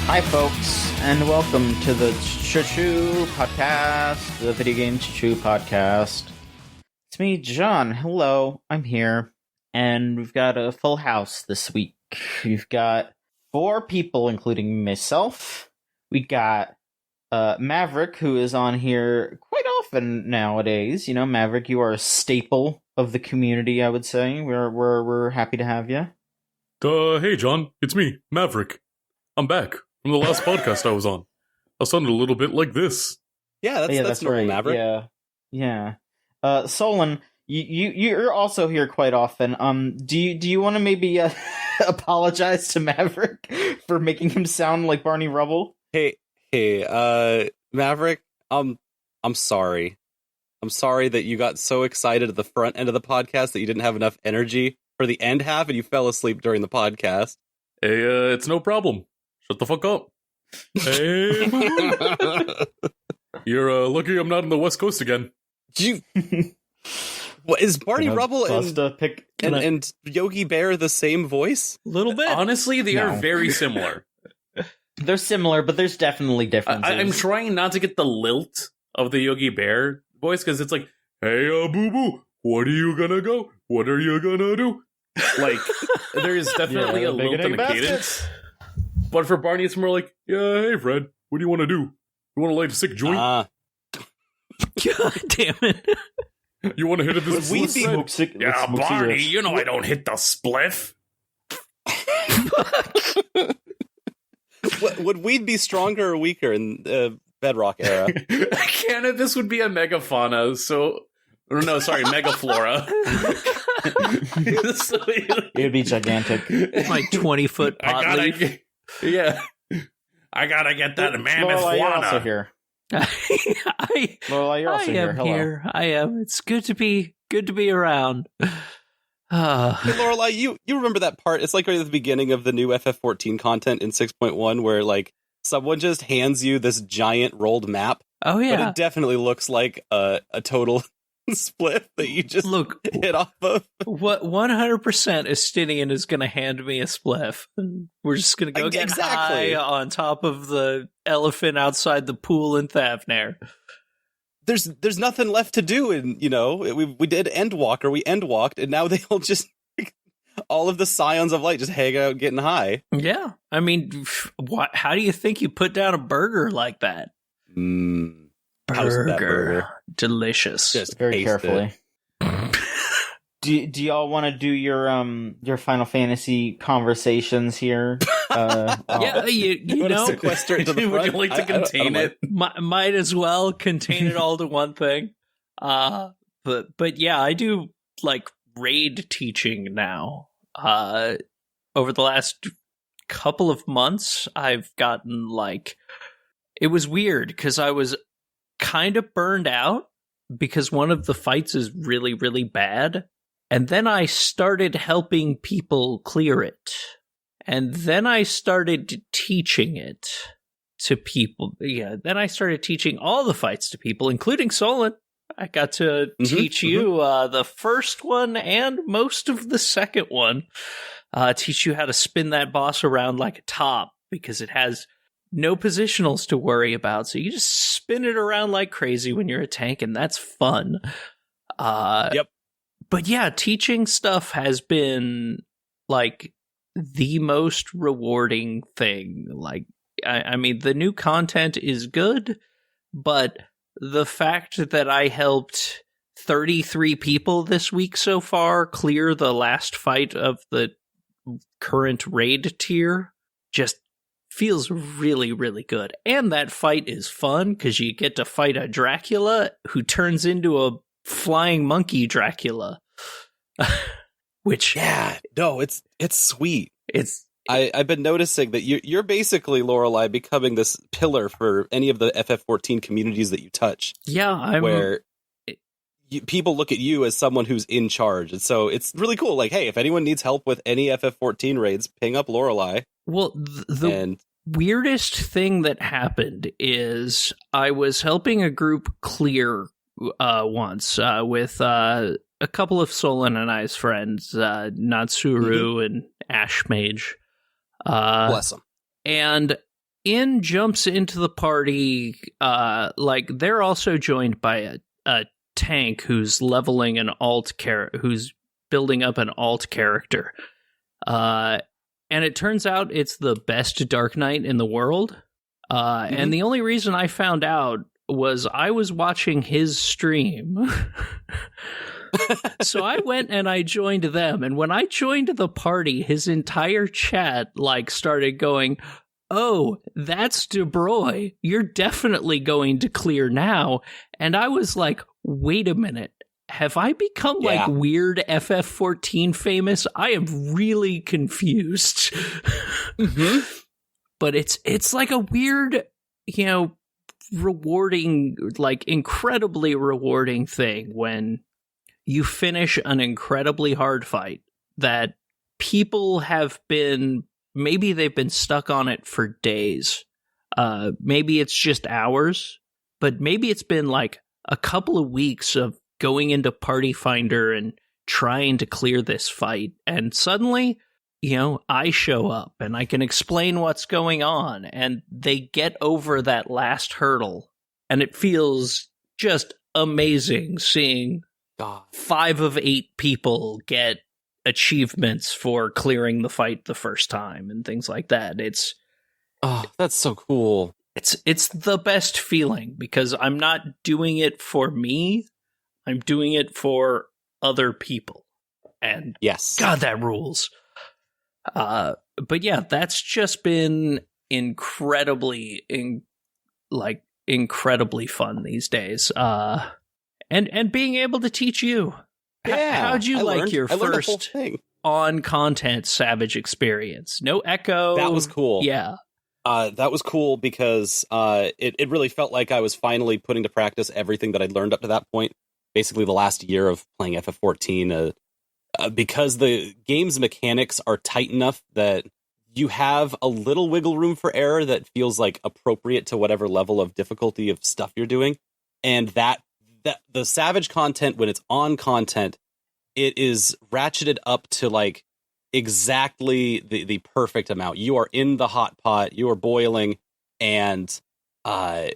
Hi, folks, and welcome to the Choo Podcast, the Video Game Choo Podcast. It's me, John. Hello, I'm here, and we've got a full house this week. We've got 4 people, including myself. We got Maverick, who is on here quite often nowadays. You know, Maverick, you are a staple of the community, I would say. We're happy to have you. Hey, John, it's me, Maverick. I'm back from the last podcast I was on. I sounded a little bit like this. Yeah, that's normal, right. Maverick. Yeah. Solon, you're also here quite often. Do you want to maybe apologize to Maverick for making him sound like Barney Rubble? Hey, Maverick, I'm sorry. I'm sorry that you got so excited at the front end of the podcast that you didn't have enough energy for the end half and you fell asleep during the podcast. Hey, it's no problem. Shut the fuck up. Hey, you're lucky I'm not on the West Coast again. What is Barney Rubble and Yogi Bear the same voice? A little bit. Honestly, they are very similar. They're similar, but there's definitely differences. I'm trying not to get the lilt of the Yogi Bear voice because it's like, hey, boo boo, what are you gonna go? What are you gonna do? Like, there's definitely a lilt and a cadence. But for Barney, it's more like, yeah, hey, Fred, what do you want to do? You want to light a sick joint? God damn it. You want to hit it this smoke Yeah, Barney, you know I don't hit the spliff. Would weed be stronger or weaker in the Bedrock era? Cannabis would be a megafauna, so... No, sorry, megaflora. It would be gigantic. My 20-foot pot leaf. Yeah. I gotta get that mammoth Lorelai, you're fauna. also here. Lorelai, you're also here. Hello. Here. I am. It's good to be around. Hey, Lorelai, you remember that part? It's like right at the beginning of the new FF14 content in 6.1 where like someone just hands you this giant rolled map. Oh, yeah. But it definitely looks like a total split that you just hit off of. What 100% Estinian is going to hand me a spliff, and we're just going to go get high on top of the elephant outside the pool in Thavnair. There's nothing left to do, and we did Endwalker, we Endwalked, and now they all just all of the scions of light just hang out getting high. Yeah, I mean, how do you think you put down a burger like that? How's that burger? Delicious. Just very carefully. Do y'all want to do your Final Fantasy conversations here? Yeah, you know, sequester it to the front. Would you like to contain it? Might as well contain it all to one thing. But yeah, I do like raid teaching now. Over the last couple of months, I've gotten it was weird because I was kind of burned out because one of the fights is really, really bad. And then I started helping people clear it. And then I started teaching it to people. Yeah, then I started teaching all the fights to people, including Solon. I got to teach you the first one and most of the second one. Teach you how to spin that boss around like a top because it has no positionals to worry about. So you just spin it around like crazy when you're a tank, and that's fun. Yep. But yeah, teaching stuff has been the most rewarding thing. I mean, the new content is good, but the fact that I helped 33 people this week so far clear the last fight of the current raid tier just feels really, really good. And that fight is fun because you get to fight a Dracula who turns into a flying monkey Dracula. Which it's sweet. I've been noticing that you're basically, Lorelai, becoming this pillar for any of the FF14 communities that you touch. Yeah, where people look at you as someone who's in charge, and so it's really cool. Like, hey, if anyone needs help with any FF14 raids, ping up Lorelai. Well, the weirdest thing that happened is I was helping a group clear once with a couple of Solon and I's friends, Natsuru and Ashmage. Bless them. And In jumps into the party, like they're also joined by a tank who's leveling an who's building up an alt character. And it turns out it's the best Dark Knight in the world. And the only reason I found out was I was watching his stream. So I went and I joined them. And when I joined the party, his entire chat like started going, "Oh, that's De Broy. You're definitely going to clear now." And I was like, wait a minute. Have I become like weird FF14 famous? I am really confused. But it's like a weird, rewarding, like incredibly rewarding thing when you finish an incredibly hard fight that people have been, maybe they've been stuck on it for days. Maybe it's just hours, but maybe it's been like a couple of weeks of going into Party Finder and trying to clear this fight. And suddenly, I show up and I can explain what's going on, and they get over that last hurdle. And it feels just amazing seeing 5 of 8 people get achievements for clearing the fight the first time and things like that. That's so cool. It's the best feeling because I'm not doing it for me. I'm doing it for other people. And yes, God, that rules. But yeah, that's just been incredibly fun these days. And being able to teach you. How'd you like your first on content Savage experience? No echo. That was cool. Yeah. That was cool because it really felt like I was finally putting to practice everything that I'd learned up to that point. Basically, the last year of playing FF14, because the game's mechanics are tight enough that you have a little wiggle room for error that feels like appropriate to whatever level of difficulty of stuff you're doing. And that the Savage content, when it's on content, it is ratcheted up to like exactly the perfect amount. You are in the hot pot, you are boiling, and a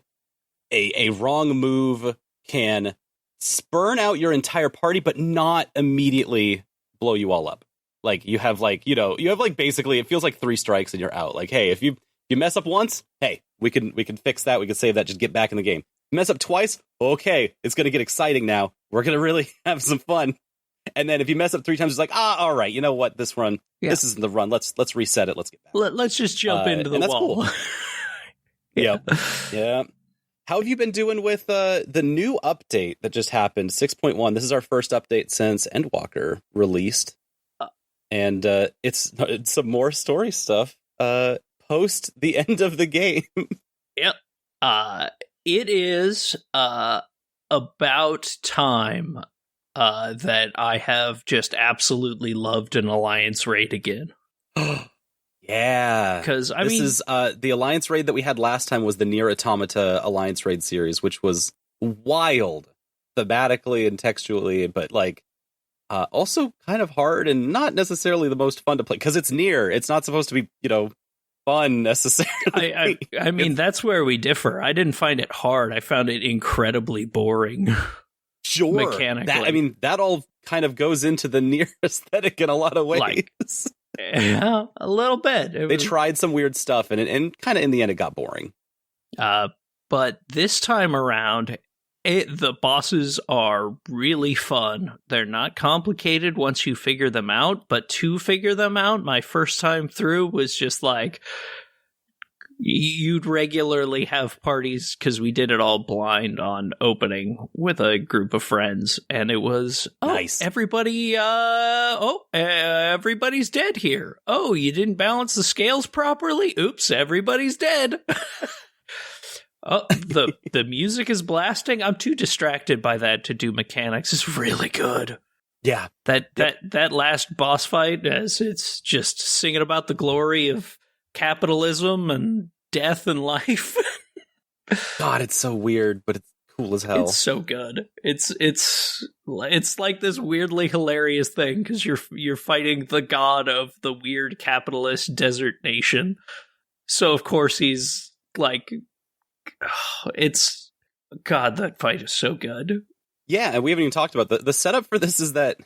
wrong move can spurn out your entire party, but not immediately blow you all up. Like you have basically it feels like 3 strikes and you're out. Like, hey, if you mess up once, hey, we can fix that. We can save that. Just get back in the game. Mess up twice, okay, it's gonna get exciting now. We're gonna really have some fun. And then if you mess up 3 times, it's like, all right, you know what? This run, this isn't the run. Let's reset it. Let's get back. Let's just jump into the wall. Cool. Yeah. How have you been doing with the new update that just happened, 6.1? This is our first update since Endwalker released. And it's some more story stuff post the end of the game. Yep. It is about time that I have just absolutely loved an Alliance raid again. Yeah, because this is the Alliance raid that we had last time was the Nier Automata Alliance raid series, which was wild thematically and textually, but like also kind of hard and not necessarily the most fun to play because it's Nier. It's not supposed to be, fun necessarily. I mean, that's where we differ. I didn't find it hard. I found it incredibly boring. Sure, mechanically. That all kind of goes into the Nier aesthetic in a lot of ways. Yeah, a little bit. They tried some weird stuff, and kind of in the end, it got boring. But this time around, the bosses are really fun. They're not complicated once you figure them out, but to figure them out, my first time through was just like, you'd regularly have parties, because we did it all blind on opening with a group of friends, and it was, nice. Everybody's dead here. Oh, you didn't balance the scales properly? Oops, everybody's dead. Oh, the music is blasting. I'm too distracted by that to do mechanics. It's really good. Yeah. That last boss fight, as it's just singing about the glory of capitalism and death and life. God, it's so weird, but it's cool as hell. It's so good. It's like this weirdly hilarious thing because you're fighting the god of the weird capitalist desert nation. So of course he's like, it's God. That fight is so good. Yeah, and we haven't even talked about the setup for this is that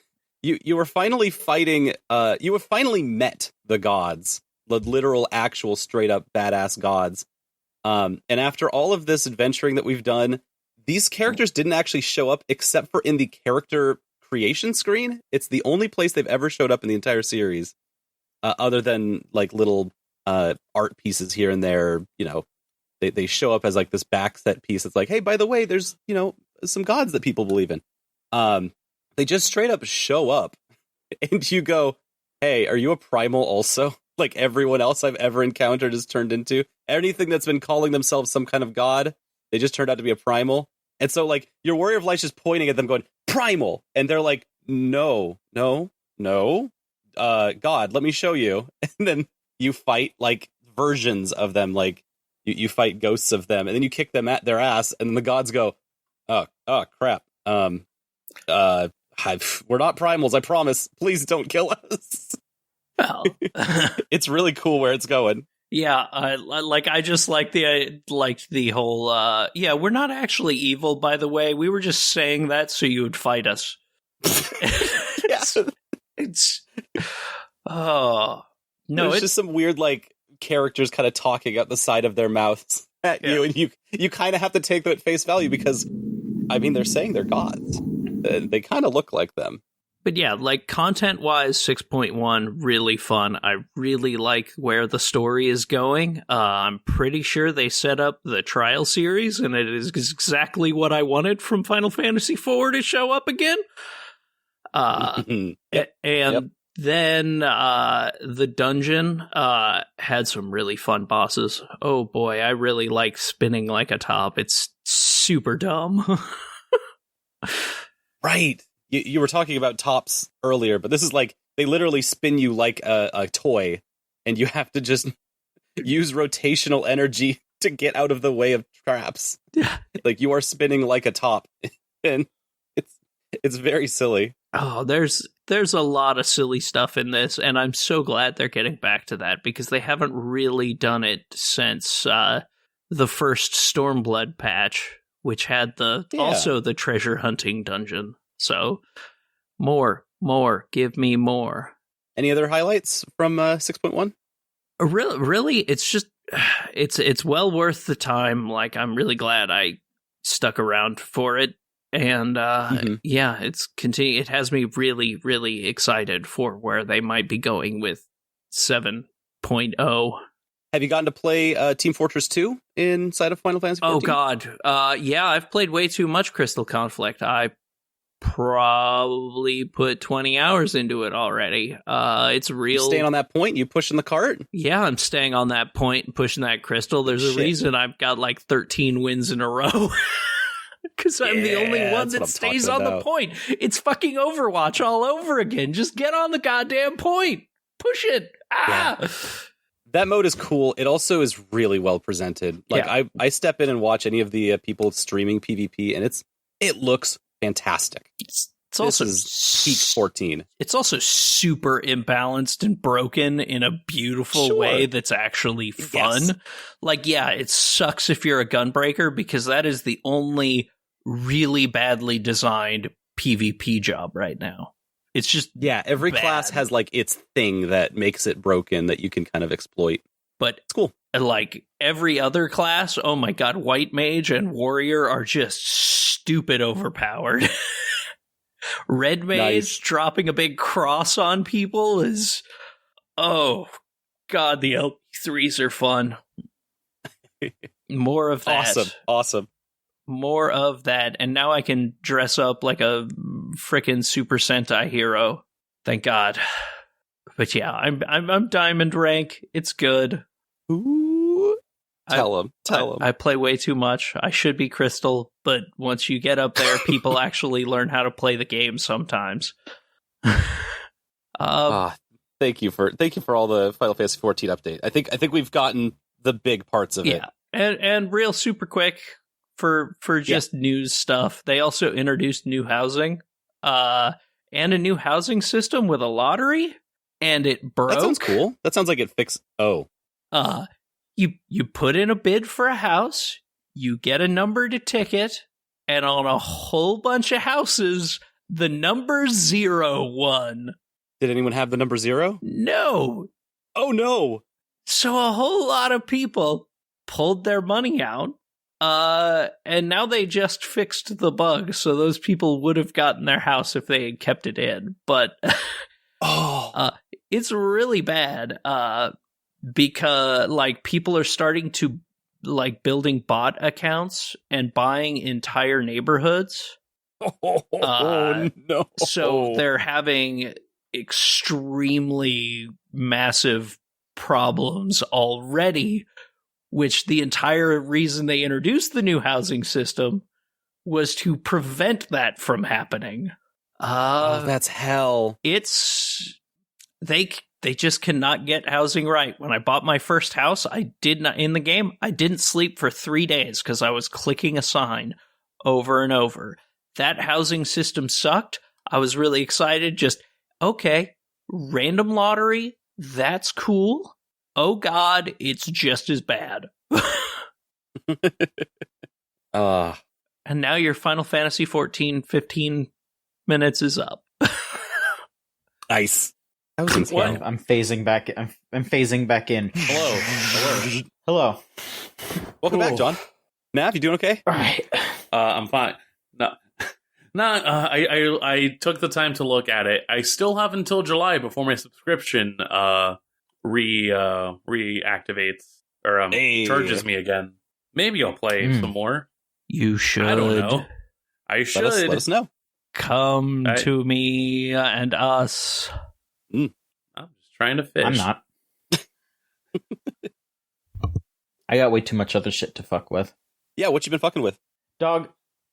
you were finally fighting. You have finally met the gods, the literal, actual, straight up badass gods. And after all of this adventuring that we've done, these characters didn't actually show up except for in the character creation screen. It's the only place they've ever showed up in the entire series, other than like little art pieces here and there. You know, they show up as like this back set piece. It's like, hey, by the way, there's some gods that people believe in. They just straight up show up, and you go, hey, are you a primal also? Like everyone else I've ever encountered has turned into. Anything that's been calling themselves some kind of god, they just turned out to be a primal. And so, like, your Warrior of Light's just pointing at them going, primal! And they're like, no, God, let me show you. And then you fight, like, versions of them, like, you fight ghosts of them, and then you kick them at their ass, and then the gods go, oh crap. We're not primals, I promise. Please don't kill us. Well, it's really cool where it's going. Yeah, I just like the whole. Yeah, we're not actually evil, by the way. We were just saying that so you would fight us. it's no, it's just some weird like characters kind of talking out the side of their mouths at you, and you kind of have to take them at face value because, I mean, they're saying they're gods. They kind of look like them. But yeah, like content-wise, 6.1, really fun. I really like where the story is going. I'm pretty sure they set up the trial series, and it is exactly what I wanted from Final Fantasy IV to show up again. Then the dungeon had some really fun bosses. Oh boy, I really like spinning like a top. It's super dumb. Right. You were talking about tops earlier, but this is like, they literally spin you like a toy, and you have to just use rotational energy to get out of the way of traps. Like, you are spinning like a top, and it's very silly. Oh, there's a lot of silly stuff in this, and I'm so glad they're getting back to that, because they haven't really done it since the first Stormblood patch, which had also the treasure hunting dungeon. So, more, give me more. Any other highlights from 6.1? Really, it's just, it's well worth the time. Like, I'm really glad I stuck around for it. And, it has me really, really excited for where they might be going with 7.0. Have you gotten to play Team Fortress 2 inside of Final Fantasy XIV? Oh, God. Yeah, I've played way too much Crystal Conflict. I probably put 20 hours into it already. It's real. You staying on that point? You pushing the cart? Yeah, I'm staying on that point and pushing that crystal. There's a reason I've got like 13 wins in a row. Because I'm the only one that stays on the point. It's fucking Overwatch all over again. Just get on the goddamn point. Push it. Yeah. That mode is cool. It also is really well presented. Like, I step in and watch any of the people streaming PvP, and it looks fantastic. It's also peak 14. It's also super imbalanced and broken in a beautiful way that's actually fun. Yes. Like, yeah, it sucks if you're a gunbreaker, because that is the only really badly designed PvP job right now. It's just every class has like its thing that makes it broken that you can kind of exploit. But it's cool. Like every other class, oh my god, White Mage and Warrior are just stupid overpowered. Red Mage dropping a big cross on people is, oh god, the LP3s are fun. More of that. Awesome. More of that, and now I can dress up like a frickin' Super Sentai hero. Thank God. But yeah, I'm diamond rank. It's good. Ooh. Tell him. I play way too much. I should be crystal, but once you get up there, people actually learn how to play the game sometimes. Thank you for all the Final Fantasy 14 update. I think we've gotten the big parts of it. And real super quick for just news stuff. They also introduced new housing, and a new housing system with a lottery, and it broke. That sounds cool. That sounds like it fixed. Oh. You put in a bid for a house, you get a numbered ticket, and on a whole bunch of houses, the number 0 won. Did anyone have the number 0? No. Oh, no. So a whole lot of people pulled their money out, and now they just fixed the bug, so those people would have gotten their house if they had kept it in. But it's really bad, because like people are starting to like building bot accounts and buying entire neighborhoods. No. So they're having extremely massive problems already, which the entire reason they introduced the new housing system was to prevent that from happening. That's hell. They just cannot get housing right. When I bought my first house, I didn't sleep for 3 days because I was clicking a sign over and over. That housing system sucked. I was really excited. Just, okay, random lottery, that's cool. Oh God, it's just as bad. And now your Final Fantasy 15 minutes is up. Nice. I'm phasing back. I'm phasing back in. Hello. Welcome back, John. Mav, you doing okay? All right. I'm fine. I took the time to look at it. I still have until July before my subscription reactivates or charges me again. Maybe I'll play some more. You should. I don't know. I should. Let us know. Come to me and us. I'm just trying to fish. I'm not. I got way too much other shit to fuck with. Yeah, what you been fucking with? Dog,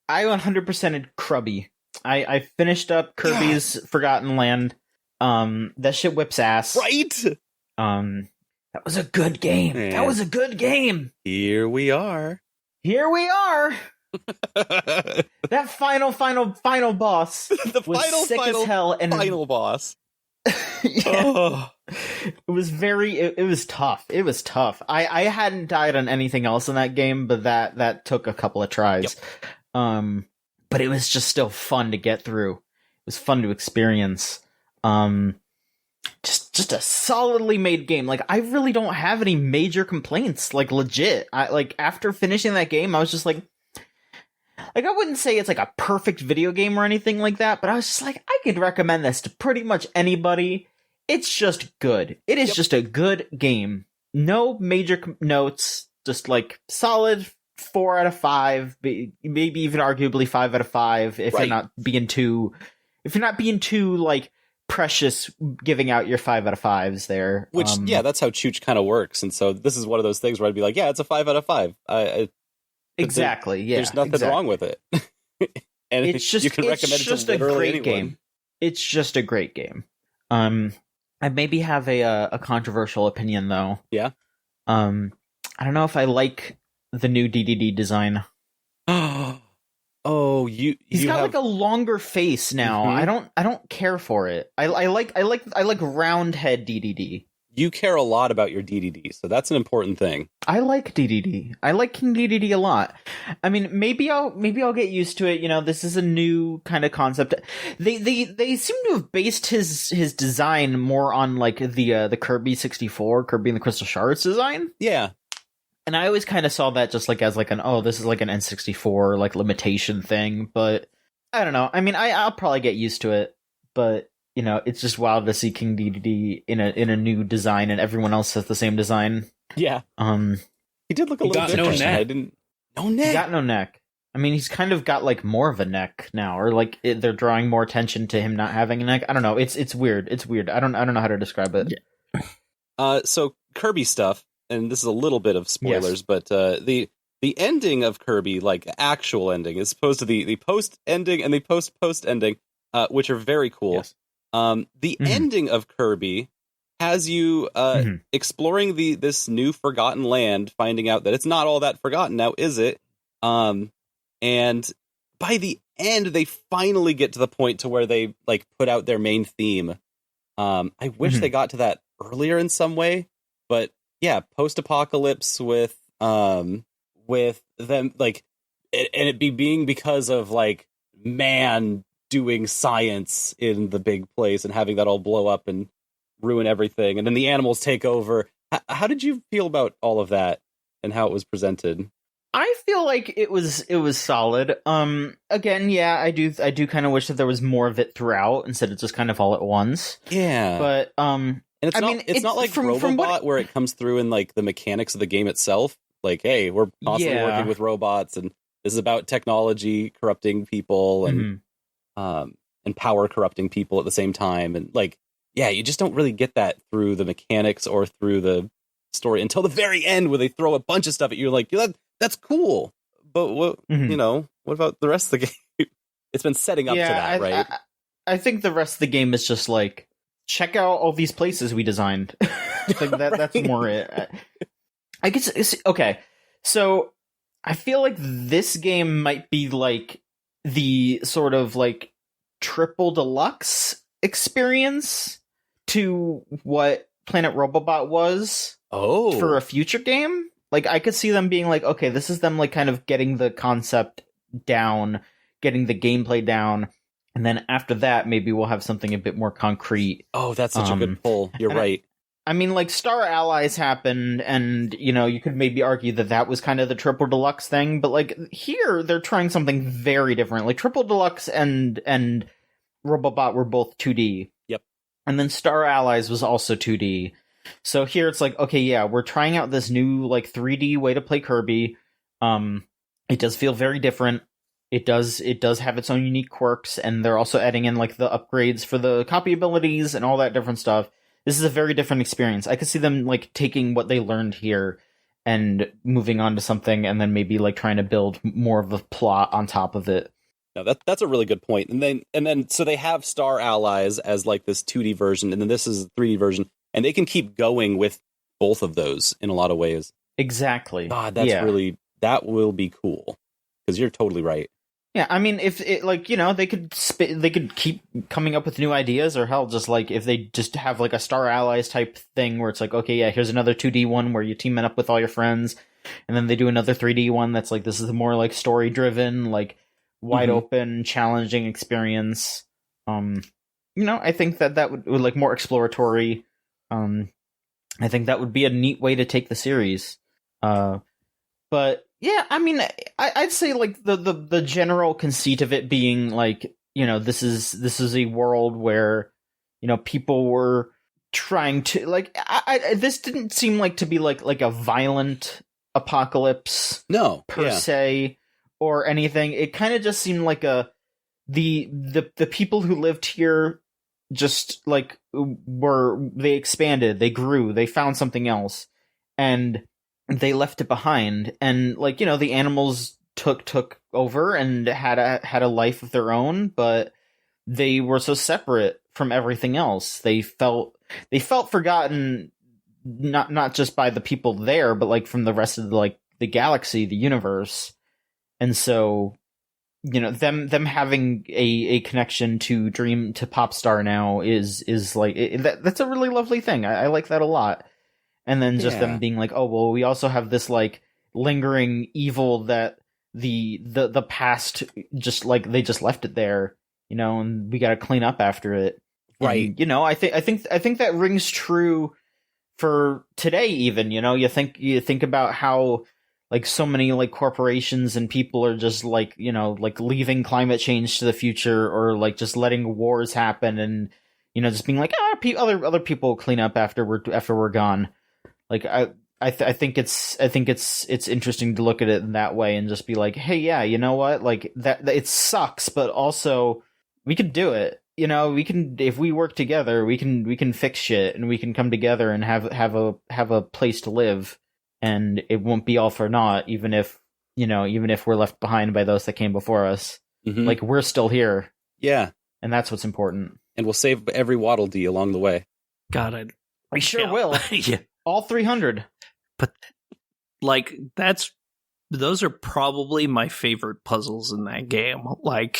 I 100%ed Krubby. I finished up Kirby's Forgotten Land. That shit whips ass. Right? That was a good game. Man. That was a good game. Here we are. That final boss The was sick as hell, and final boss. Yeah. It was it was tough. It was tough. I hadn't died on anything else in that game, but that took a couple of tries. Yep. But it was just still fun to get through. It was fun to experience. Just a solidly made game. Like, I really don't have any major complaints. Like, legit. After finishing that game, I was just like, I wouldn't say it's like a perfect video game or anything like that, but I was just like, I could recommend this to pretty much anybody. It's just good. It is just a good game. No major notes. Just like solid 4 out of 5, maybe even arguably 5 out of 5 if you're not being too like precious giving out your 5 out of 5s there. Which that's how Chooch kind of works, and so this is one of those things where I'd be like, yeah, it's a 5 out of 5. Exactly. There's nothing wrong with it. And it's just, you can recommend it's just it to a great anyone. game. It's just a great game. I maybe have a controversial opinion though. Yeah. I don't know if I like the new DDD design. Oh, he's got like a longer face now. Mm-hmm. I don't care for it. I like round head DDD. You care a lot about your DDD, so that's an important thing. I like DDD. I like King DDD a lot. I mean, maybe I'll get used to it. You know, this is a new kind of concept. They seem to have based his design more on like the Kirby 64, Kirby and the Crystal Shards design. Yeah. And I always kind of saw that just like as like this is like an N64 like limitation thing, but I don't know. I mean, I'll probably get used to it, but you know, it's just wild to see King DDD in a new design, and everyone else has the same design. Yeah. He did look a little different. No neck. He got no neck. I mean, he's kind of got like more of a neck now, or like they're drawing more attention to him not having a neck. I don't know. It's weird. It's weird. I don't know how to describe it. Yeah. So Kirby stuff, and this is a little bit of spoilers, but the ending of Kirby, like actual ending, as opposed to the post ending and the post ending, which are very cool. Yes. The ending of Kirby has you exploring this new forgotten land, finding out that it's not all that forgotten now, is it? And by the end, they finally get to the point to where they like put out their main theme. I wish they got to that earlier in some way, but post-apocalypse with them like, and it being because of like man doing science in the big place and having that all blow up and ruin everything, and then the animals take over. How did you feel about all of that and how it was presented? I feel like it was solid. Again, yeah, I do kind of wish that there was more of it throughout instead of just kind of all at once. Yeah, but and it's not like Robobot where it comes through in like the mechanics of the game itself. Like, hey, we're constantly working with robots, and this is about technology corrupting people and and power corrupting people at the same time, and like, yeah, you just don't really get that through the mechanics or through the story until the very end where they throw a bunch of stuff at you. Like, that's cool, but what what about the rest of the game? It's been setting up to that, right? I think the rest of the game is just like, check out all these places we designed. Like that. Right. That's more it. I guess okay. So I feel like this game might be like the sort of like triple deluxe experience to what Planet Robobot was for a future game. Like, I could see them being like, okay, this is them like kind of getting the concept down, getting the gameplay down, and then after that, maybe we'll have something a bit more concrete. Oh, that's such a good pull. You're right. I mean, like, Star Allies happened, and, you could maybe argue that was kind of the Triple Deluxe thing, but, like, here, they're trying something very different. Like, Triple Deluxe and Robobot were both 2D. Yep. And then Star Allies was also 2D. So here it's like, okay, yeah, we're trying out this new, like, 3D way to play Kirby. It does feel very different. It does have its own unique quirks, and they're also adding in, like, the upgrades for the copy abilities and all that different stuff. This is a very different experience. I could see them, like, taking what they learned here and moving on to something, and then maybe, like, trying to build more of a plot on top of it. No, that's a really good point. And then so they have Star Allies as, like, this 2D version, and then this is a 3D version, and they can keep going with both of those in a lot of ways. Exactly. God, that will be cool, because you're totally right. Yeah, I mean, if it, like, they could keep coming up with new ideas, or hell, just like if they just have like a Star Allies type thing where it's like, okay, yeah, here's another 2D one where you team it up with all your friends, and then they do another 3D one that's like, this is more like story driven, like wide open, challenging experience. I think that would like more exploratory. I think that would be a neat way to take the series. But yeah, I mean, I'd say like the general conceit of it being like, this is a world where, people were trying to like, this didn't seem like to be like a violent apocalypse, per se, or anything. It kind of just seemed like the people who lived here just like they expanded, they grew, they found something else, and they left it behind, and like, the animals took over and had a life of their own, but they were so separate from everything else. They felt forgotten, not just by the people there, but like from the rest of the galaxy, the universe. And so, them having a connection to Popstar now is like that's a really lovely thing. I like that a lot. And then just them being like, oh, well, we also have this like lingering evil that the past just like they just left it there, and we got to clean up after it. Right. And, I think that rings true for today even, you think about how like so many like corporations and people are just like, like leaving climate change to the future, or like just letting wars happen, and, just being like, other people will clean up after we're gone. Like I think it's interesting to look at it in that way and just be like, hey, yeah, you know what? Like that it sucks, but also we could do it. We can, if we work together, we can fix shit, and we can come together and have a place to live, and it won't be all for naught, even if we're left behind by those that came before us. Mm-hmm. Like, we're still here. Yeah. And that's what's important. And we'll save every Waddle Dee along the way. Got it. We sure will. Yeah. All 300. But like those are probably my favorite puzzles in that game. Like,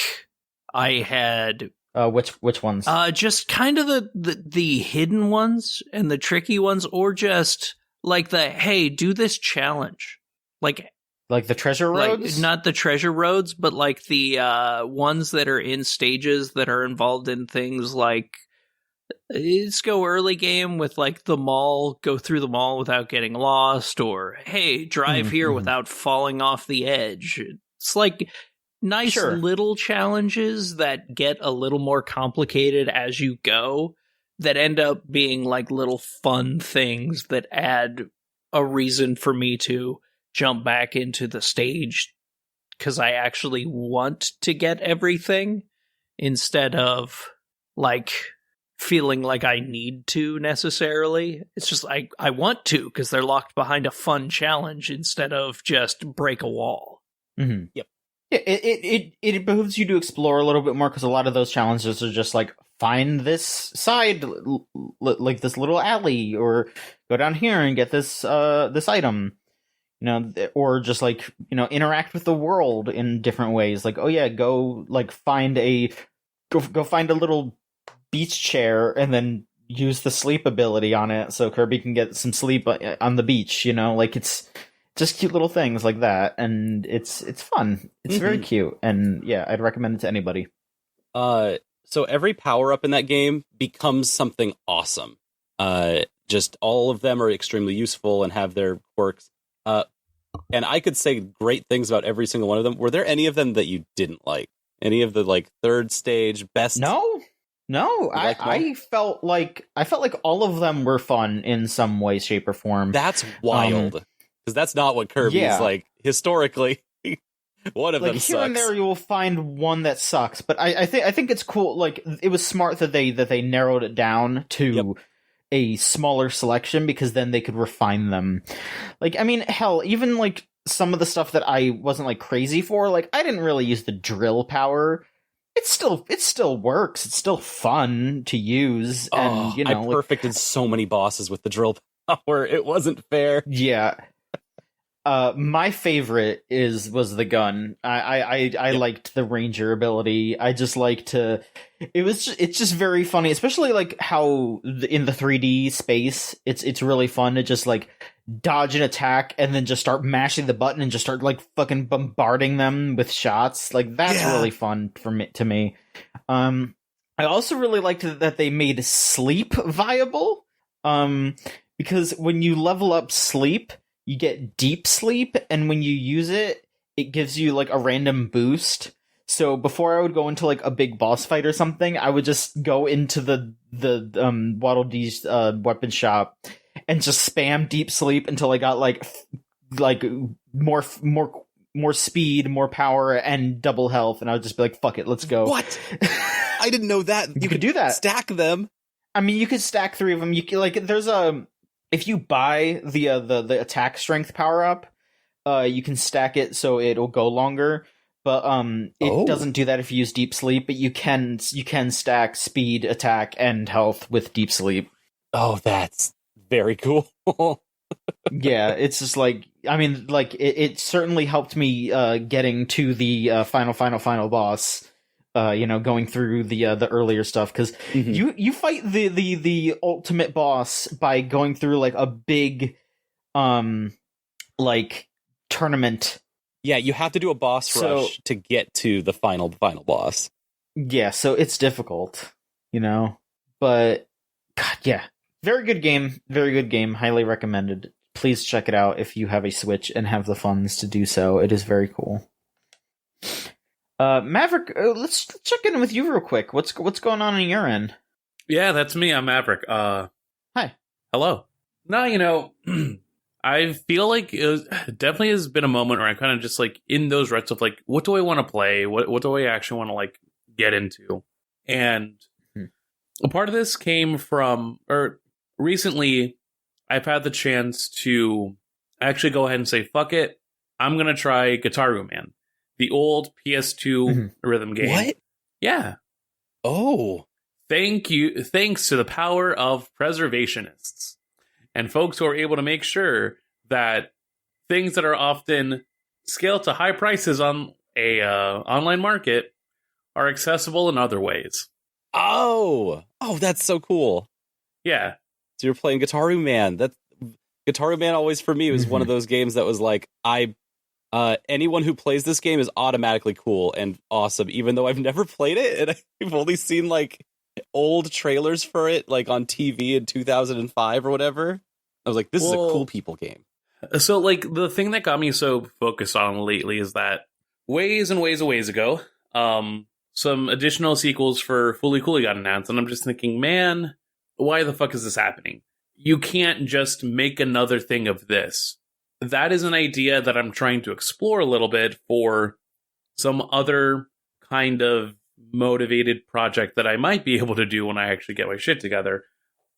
I had which ones? Just kind of the hidden ones and the tricky ones, or just like the hey, do this challenge, like the treasure roads, not the treasure roads, but like the ones that are in stages that are involved in things like let's go early game with like the mall, go through the mall without getting lost, or hey, drive here without falling off the edge. It's like nice little challenges that get a little more complicated as you go, that end up being like little fun things that add a reason for me to jump back into the stage because I actually want to get everything instead of like feeling like I need to necessarily. It's just I want to because they're locked behind a fun challenge instead of just break a wall. Mm-hmm. Yep. Yeah, it behooves you to explore a little bit more because a lot of those challenges are just like find this side, like this little alley, or go down here and get this item, or just like interact with the world in different ways. Like, oh yeah, go find a little beach chair and then use the sleep ability on it so Kirby can get some sleep on the beach. Like it's just cute little things like that, and it's fun. It's very cute, and yeah, I'd recommend it to anybody. So every power-up in that game becomes something awesome. Just all of them are extremely useful and have their quirks. And I could say great things about every single one of them. Were there any of them that you didn't like? Any of the third stage best? No. I felt like all of them were fun in some way, shape, or form. That's wild, because that's not what Kirby's like historically. One of them sucks. Here and there, you will find one that sucks, but I think it's cool. Like, it was smart that they narrowed it down to a smaller selection, because then they could refine them. Like, I mean, hell, even like some of the stuff that I wasn't like crazy for, like I didn't really use the drill power. It still works. It's still fun to use, and I perfected so many bosses with the drill power. It wasn't fair. Yeah. My favorite was the gun. I liked the ranger ability. I just like to. It's just very funny, especially like how in the 3D space, it's really fun to just like dodge an attack and then just start mashing the button and just start like fucking bombarding them with shots. Like that's really fun to me. I also really liked that they made sleep viable. Because when you level up sleep, you get deep sleep, and when you use it, it gives you like a random boost. So before I would go into like a big boss fight or something, I would just go into the Waddle Dee's weapon shop and just spam deep sleep until I got like more speed, more power, and double health, and I would just be like, "Fuck it, let's go." What? I didn't know that. You could do that. Stack them. I mean, you could stack 3 of them. You can, like, there's if you buy the attack strength power up, you can stack it so it'll go longer. But it doesn't do that if you use deep sleep. But you can stack speed, attack, and health with deep sleep. Oh, that's very cool. Yeah, it's just like, I mean, like it certainly helped me getting to the final boss. Going through the earlier stuff, because you fight the ultimate boss by going through like a big like tournament. Yeah, you have to do a boss rush to get to the final boss. Yeah, so it's difficult, but God, yeah, very good game, highly recommended. Please check it out if you have a Switch and have the funds to do so. It is very cool. Maverick, let's check in with you real quick. What's going on your end? Yeah, that's me. I'm Maverick. Hi. Hello. No, I feel like it definitely has been a moment where I'm kind of just like in those ruts of like, what do I want to play? What do I actually want to like get into? And a part of this came from, or recently, I've had the chance to actually go ahead and say, fuck it, I'm going to try Guitaru Man. The old PS2 rhythm game. What? Yeah. Oh. Thanks to the power of preservationists and folks who are able to make sure that things that are often scaled to high prices on a online market are accessible in other ways. Oh, that's so cool. Yeah. So you're playing Guitaru Man. Guitar Man always for me was one of those games that was like, anyone who plays this game is automatically cool and awesome, even though I've never played it and I've only seen like old trailers for it, like on TV in 2005 or whatever. I was like, this is a cool people game. So, like, the thing that got me so focused on lately is that ways and ways ago, some additional sequels for Fully Cooley got announced, and I'm just thinking, man, why the fuck is this happening? You can't just make another thing of this. That is an idea that I'm trying to explore a little bit for some other kind of motivated project that I might be able to do when I actually get my shit together.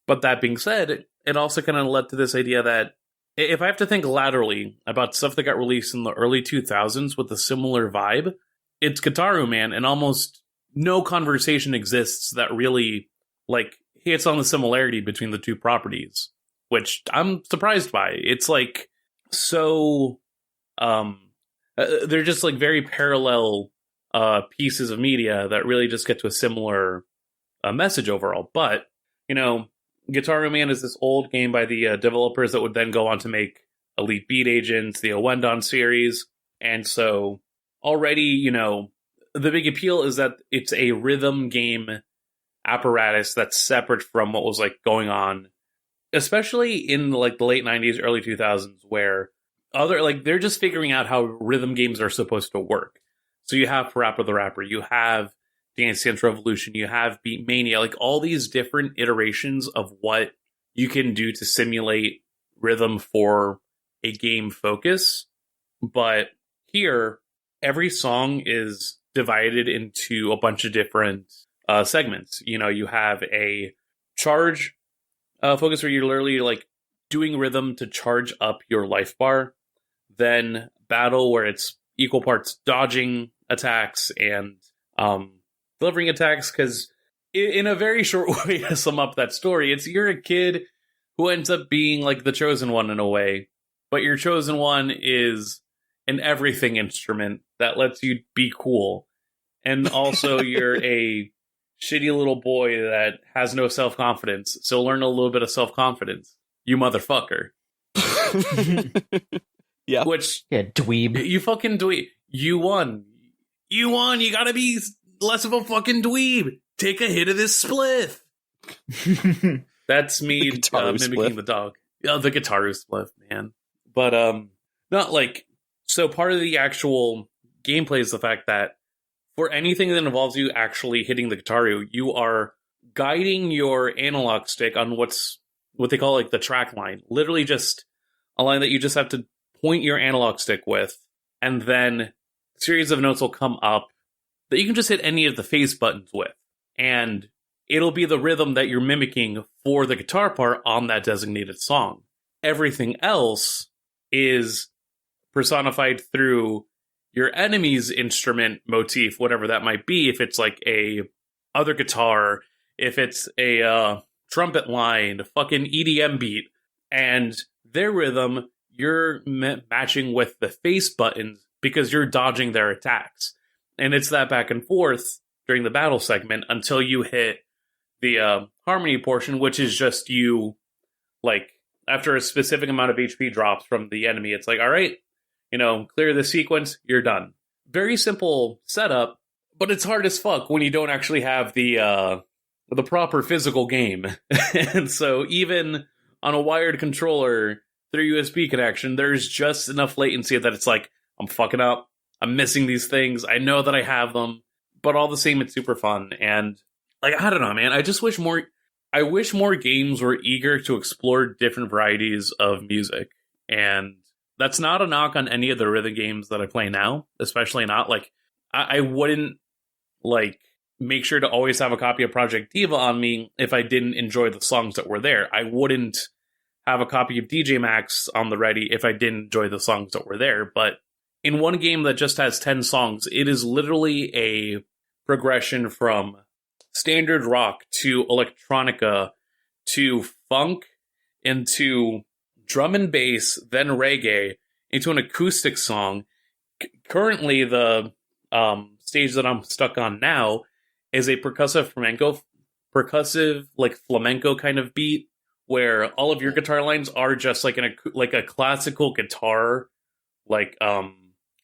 But that being said, it also kind of led to this idea that if I have to think laterally about stuff that got released in the early 2000s with a similar vibe, it's Guitar Man, and almost no conversation exists that really, like, hits on the similarity between the two properties, which I'm surprised by. It's like, so, they're just like very parallel pieces of media that really just get to a similar message overall. But, you know, Guitar Man is this old game by the developers that would then go on to make Elite Beat Agents, the Owendon series. And so already, you know, the big appeal is that it's a rhythm game apparatus that's separate from what was like going on, especially in like the late 90s, early 2000s, where they're just figuring out how rhythm games are supposed to work. So you have Parappa the Rapper, you have Dance Dance Revolution, you have Beat Mania, like all these different iterations of what you can do to simulate rhythm for a game focus. But here, every song is divided into a bunch of different segments. You know, you have a charge focus where you're literally like doing rhythm to charge up your life bar. Then battle, where it's equal parts dodging attacks and delivering attacks, because in a very short way to sum up that story, it's you're a kid who ends up being like the chosen one in a way, but your chosen one is an everything instrument that lets you be cool. And also you're a shitty little boy that has no self-confidence, so learn a little bit of self-confidence, you motherfucker. Yeah. Which, yeah, dweeb. You fucking dweeb. You won. You gotta be less of a fucking dweeb. Take a hit of this spliff. That's me mimicking spliff. the dog. Yeah, the Gitaru spliff, man. But, not like, so part of the actual gameplay is the fact that for anything that involves you actually hitting the Gitaru, you are guiding your analog stick on what they call like the track line. Literally just a line that you just have to point your analog stick with, and then a series of notes will come up that you can just hit any of the face buttons with. And it'll be the rhythm that you're mimicking for the guitar part on that designated song. Everything else is personified through your enemy's instrument motif, whatever that might be. If it's like a other guitar, if it's a trumpet line, a fucking EDM beat, and their rhythm, you're matching with the face buttons because you're dodging their attacks. And it's that back and forth during the battle segment until you hit the harmony portion, which is just you, like, after a specific amount of HP drops from the enemy, it's like, all right, you know, clear the sequence, you're done. Very simple setup, but it's hard as fuck when you don't actually have the proper physical game. And so even on a wired controller through USB connection, there's just enough latency that it's like, I'm fucking up, I'm missing these things, I know that I have them, but all the same, it's super fun. And like, I don't know, man, I wish more games were eager to explore different varieties of music. And that's not a knock on any of the rhythm games that I play now, especially not like, I wouldn't like make sure to always have a copy of Project Diva on me if I didn't enjoy the songs that were there. I wouldn't have a copy of DJ Max on the ready if I didn't enjoy the songs that were there. But in one game that just has 10 songs, it is literally a progression from standard rock to electronica to funk into drum and bass, then reggae, into an acoustic song. Currently, the stage that I'm stuck on now is a percussive like flamenco kind of beat, where all of your guitar lines are just like a classical guitar, like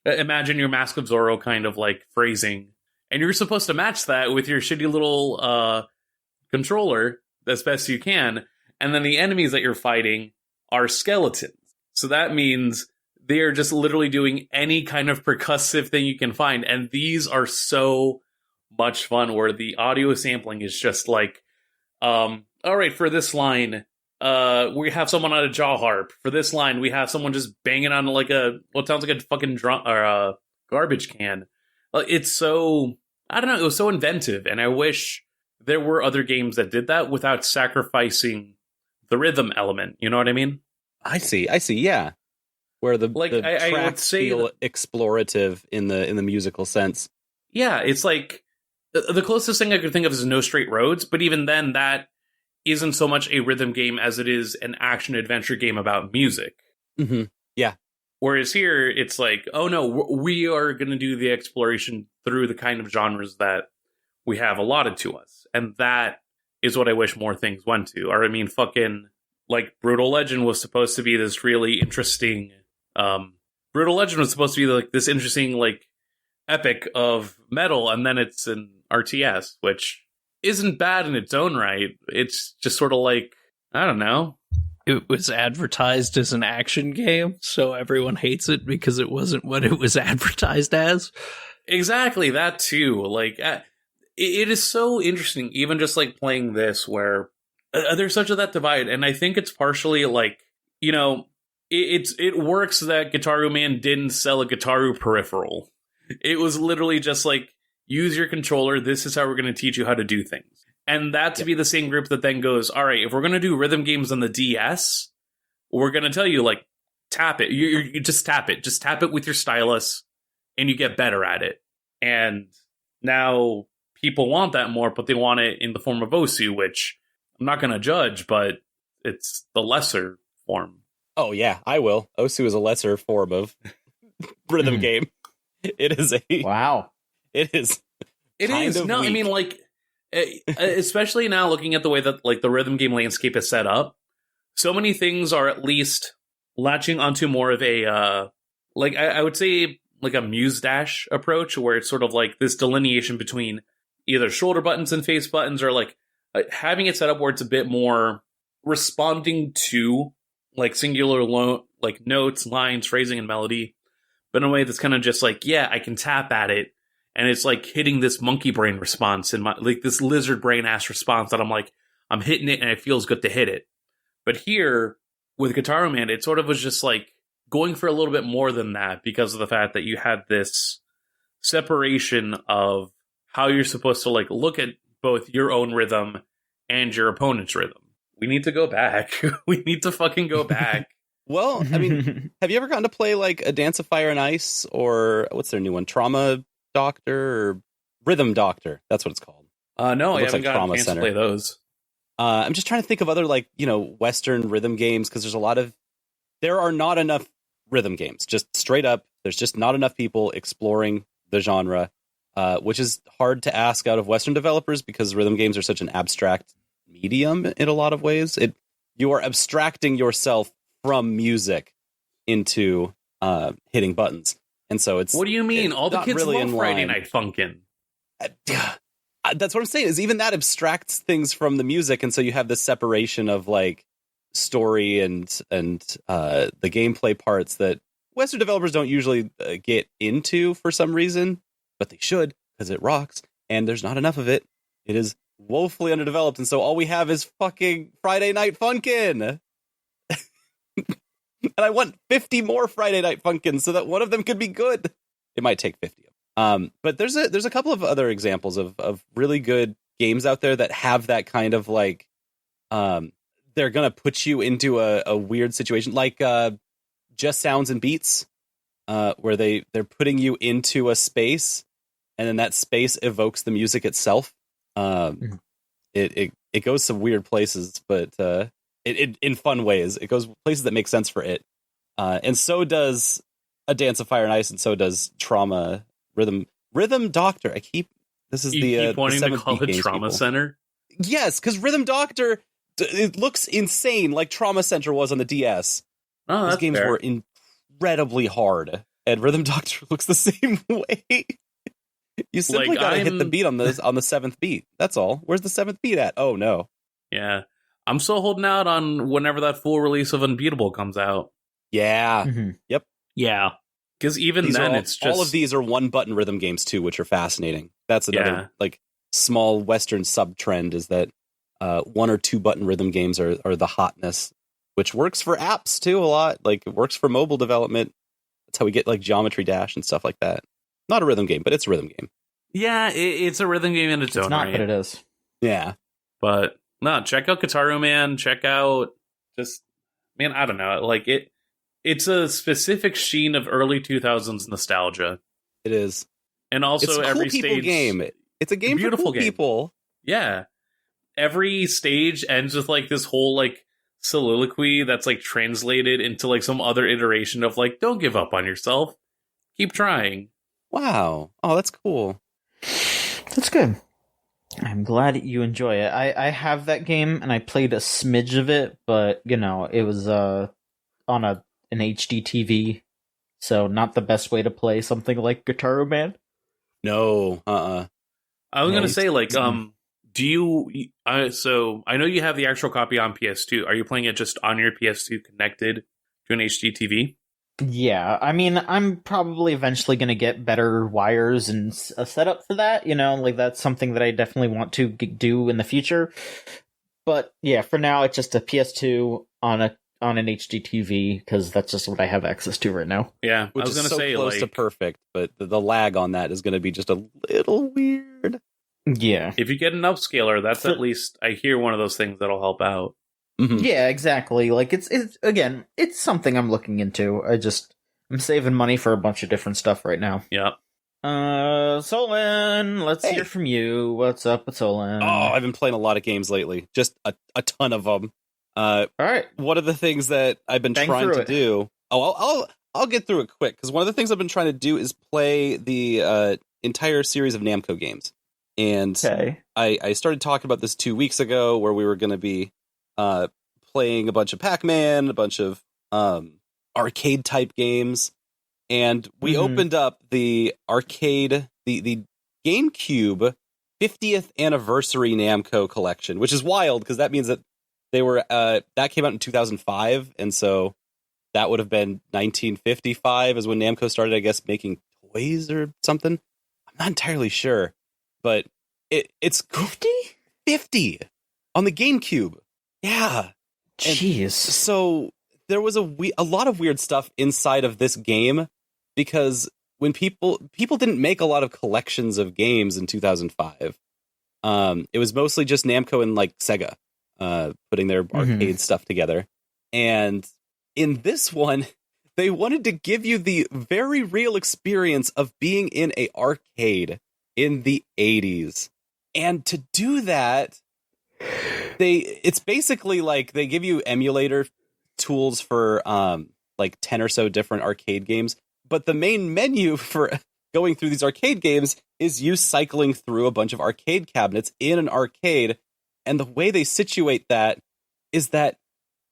imagine your Mask of Zorro kind of like phrasing, and you're supposed to match that with your shitty little controller as best you can, and then the enemies that you're fighting are skeletons. So that means they are just literally doing any kind of percussive thing you can find, and these are so much fun where the audio sampling is just like, all right, for this line, we have someone on a jaw harp. For this line, we have someone just banging on like what sounds like a fucking drum or a garbage can. It's so, I don't know, it was so inventive, and I wish there were other games that did that without sacrificing the rhythm element. You know what I mean? I see, yeah. Where the I would say feel explorative in the musical sense. Yeah, it's like the closest thing I could think of is No Straight Roads, but even then, that isn't so much a rhythm game as it is an action-adventure game about music. Mm-hmm. Yeah. Whereas here, it's like, oh no, we are going to do the exploration through the kind of genres that we have allotted to us. And that is what I wish more things went to. Or I mean, fucking, like, Brutal Legend was supposed to be this really interesting... Brutal Legend was supposed to be like this interesting, like, epic of metal, and then it's an RTS, which isn't bad in its own right. It's just sort of like, I don't know. It was advertised as an action game, so everyone hates it because it wasn't what it was advertised as. Exactly, that too. Like, it is so interesting, even just like playing this, where there's such a that divide, and I think it's partially like, you know, it works that Guitar Man didn't sell a Guitar peripheral. It was literally just like, use your controller, this is how we're going to teach you how to do things. And that to be the same group that then goes, all right, if we're going to do rhythm games on the DS, we're going to tell you, like, tap it. You just tap it. Just tap it with your stylus, and you get better at it. And now people want that more, but they want it in the form of Osu, which I'm not going to judge, but it's the lesser form. Oh, yeah, I will. Osu is a lesser form of rhythm game. It is a... Wow. It is. It is. No, weak. I mean, like, especially now looking at the way that, like, the rhythm game landscape is set up, so many things are at least latching onto more of a, like, I would say, like a Muse Dash approach, where it's sort of like this delineation between either shoulder buttons and face buttons, or like having it set up where it's a bit more responding to like singular like notes, lines, phrasing, and melody, but in a way that's kind of just like, yeah, I can tap at it, and it's like hitting this monkey brain response in my, like this lizard brain ass response that I'm like, I'm hitting it and it feels good to hit it. But here with Guitar Man, it sort of was just like going for a little bit more than that, because of the fact that you had this separation of how you're supposed to like look at both your own rhythm and your opponent's rhythm. We need to go back. We need to fucking go back. Well, I mean, have you ever gotten to play like a Dance of Fire and Ice, or what's their new one? Trauma Doctor or Rhythm Doctor? That's what it's called. No, I haven't gotten a chance to play those. I'm just trying to think of other, like, you know, Western rhythm games, because there are not enough rhythm games. Just straight up, there's just not enough people exploring the genre, which is hard to ask out of Western developers, because rhythm games are such an abstract medium in a lot of ways. You are abstracting yourself from music into hitting buttons, and so it's. What do you mean? All the kids really love Friday Night Funkin'. That's what I'm saying, is even that abstracts things from the music, and so you have this separation of like story and the gameplay parts that Western developers don't usually get into for some reason, but they should, because it rocks, and there's not enough of it. It is woefully underdeveloped, and so all we have is fucking Friday Night Funkin'. And I want 50 more Friday Night Funkin' so that one of them could be good. It might take 50. But there's a couple of other examples of really good games out there that have that kind of like, they're gonna put you into a weird situation, like Just Sounds and Beats, where they're putting you into a space, and then that space evokes the music itself. It goes some weird places, but it in fun ways. It goes places that make sense for it, and so does A Dance of Fire and Ice, and so does Trauma. Rhythm Doctor. This is you the keep wanting to call it Trauma Center. Yes, because Rhythm Doctor It looks insane, like Trauma Center was on the DS. Oh, Those that's games fair. were incredibly hard, and Rhythm Doctor looks the same way. You simply Like, gotta hit the I'm- beat on the 7th beat. That's all. Where's the 7th beat at? Oh no. Yeah. I'm still holding out on whenever that full release of Unbeatable comes out. Yeah. Mhm. Yeah. Because even These are then, all, it's just... all of these are one-button rhythm games too, which are fascinating. That's another Yeah. like small Western sub-trend, is that 1 or 2 button rhythm games are the hotness, which works for apps too a lot. Like, it works for mobile development. That's how we get like Geometry Dash and stuff like that. Not a rhythm game, but it's a rhythm game. Yeah, it's a rhythm game in its It's own not, right. but it is. Yeah. But no, check out Guitar Man. Check out just, man, I don't know. Like, it's a specific sheen of early 2000s nostalgia. It is. And also It's a cool every people stage game. It's a game for beautiful cool game. people. Yeah. Every stage ends with like this whole like soliloquy that's like translated into like some other iteration of like, don't give up on yourself. Keep trying. Wow. Oh, that's cool. That's good. I'm glad you enjoy it. I have that game and I played a smidge of it, but you know, it was on an HD TV, so not the best way to play something like Guitar Man. No. I was No, gonna you- say like, do you? So I know you have the actual copy on PS2. Are you playing it just on your PS2 connected to an HD TV? Yeah, I mean, I'm probably eventually going to get better wires and a setup for that, you know, like that's something that I definitely want to do in the future. But yeah, for now it's just a PS2 on an HD TV because that's just what I have access to right now. Yeah, Which I was is gonna so say close like, to perfect, but the lag on that is going to be just a little weird. Yeah. if you get an upscaler, that's For- at least I hear one of those things that'll help out. Mhm. Yeah, exactly. Like it's again, it's something I'm looking into. I'm saving money for a bunch of different stuff right now. Yeah. Solon, let's Hey. hear from you. What's up with Solon? Oh, I've been playing a lot of games lately. Just a ton of them. All right. One of the things that I've been Bang trying through to it. do. Oh, I'll get through it quick, because one of the things I've been trying to do is play the entire series of Namco games. And Okay. I started talking about this 2 weeks ago, where we were going to be playing a bunch of Pac-Man, a bunch of arcade type games, and we Mhm. opened up the arcade, the GameCube 50th anniversary Namco collection, which is wild because that means that they were that came out in 2005, and so that would have been 1955 is when Namco started, I guess, making toys or something. I'm not entirely sure, but it's 50 on the GameCube. Yeah. Jeez. So there was a lot of weird stuff inside of this game, because when people didn't make a lot of collections of games in 2005. It was mostly just Namco and like Sega putting their arcade stuff together. And in this one, they wanted to give you the very real experience of being in a arcade in the 80s. And to do that, it's basically like they give you emulator tools for like 10 or so different arcade games, but the main menu for going through these arcade games is you cycling through a bunch of arcade cabinets in an arcade. And the way they situate that is that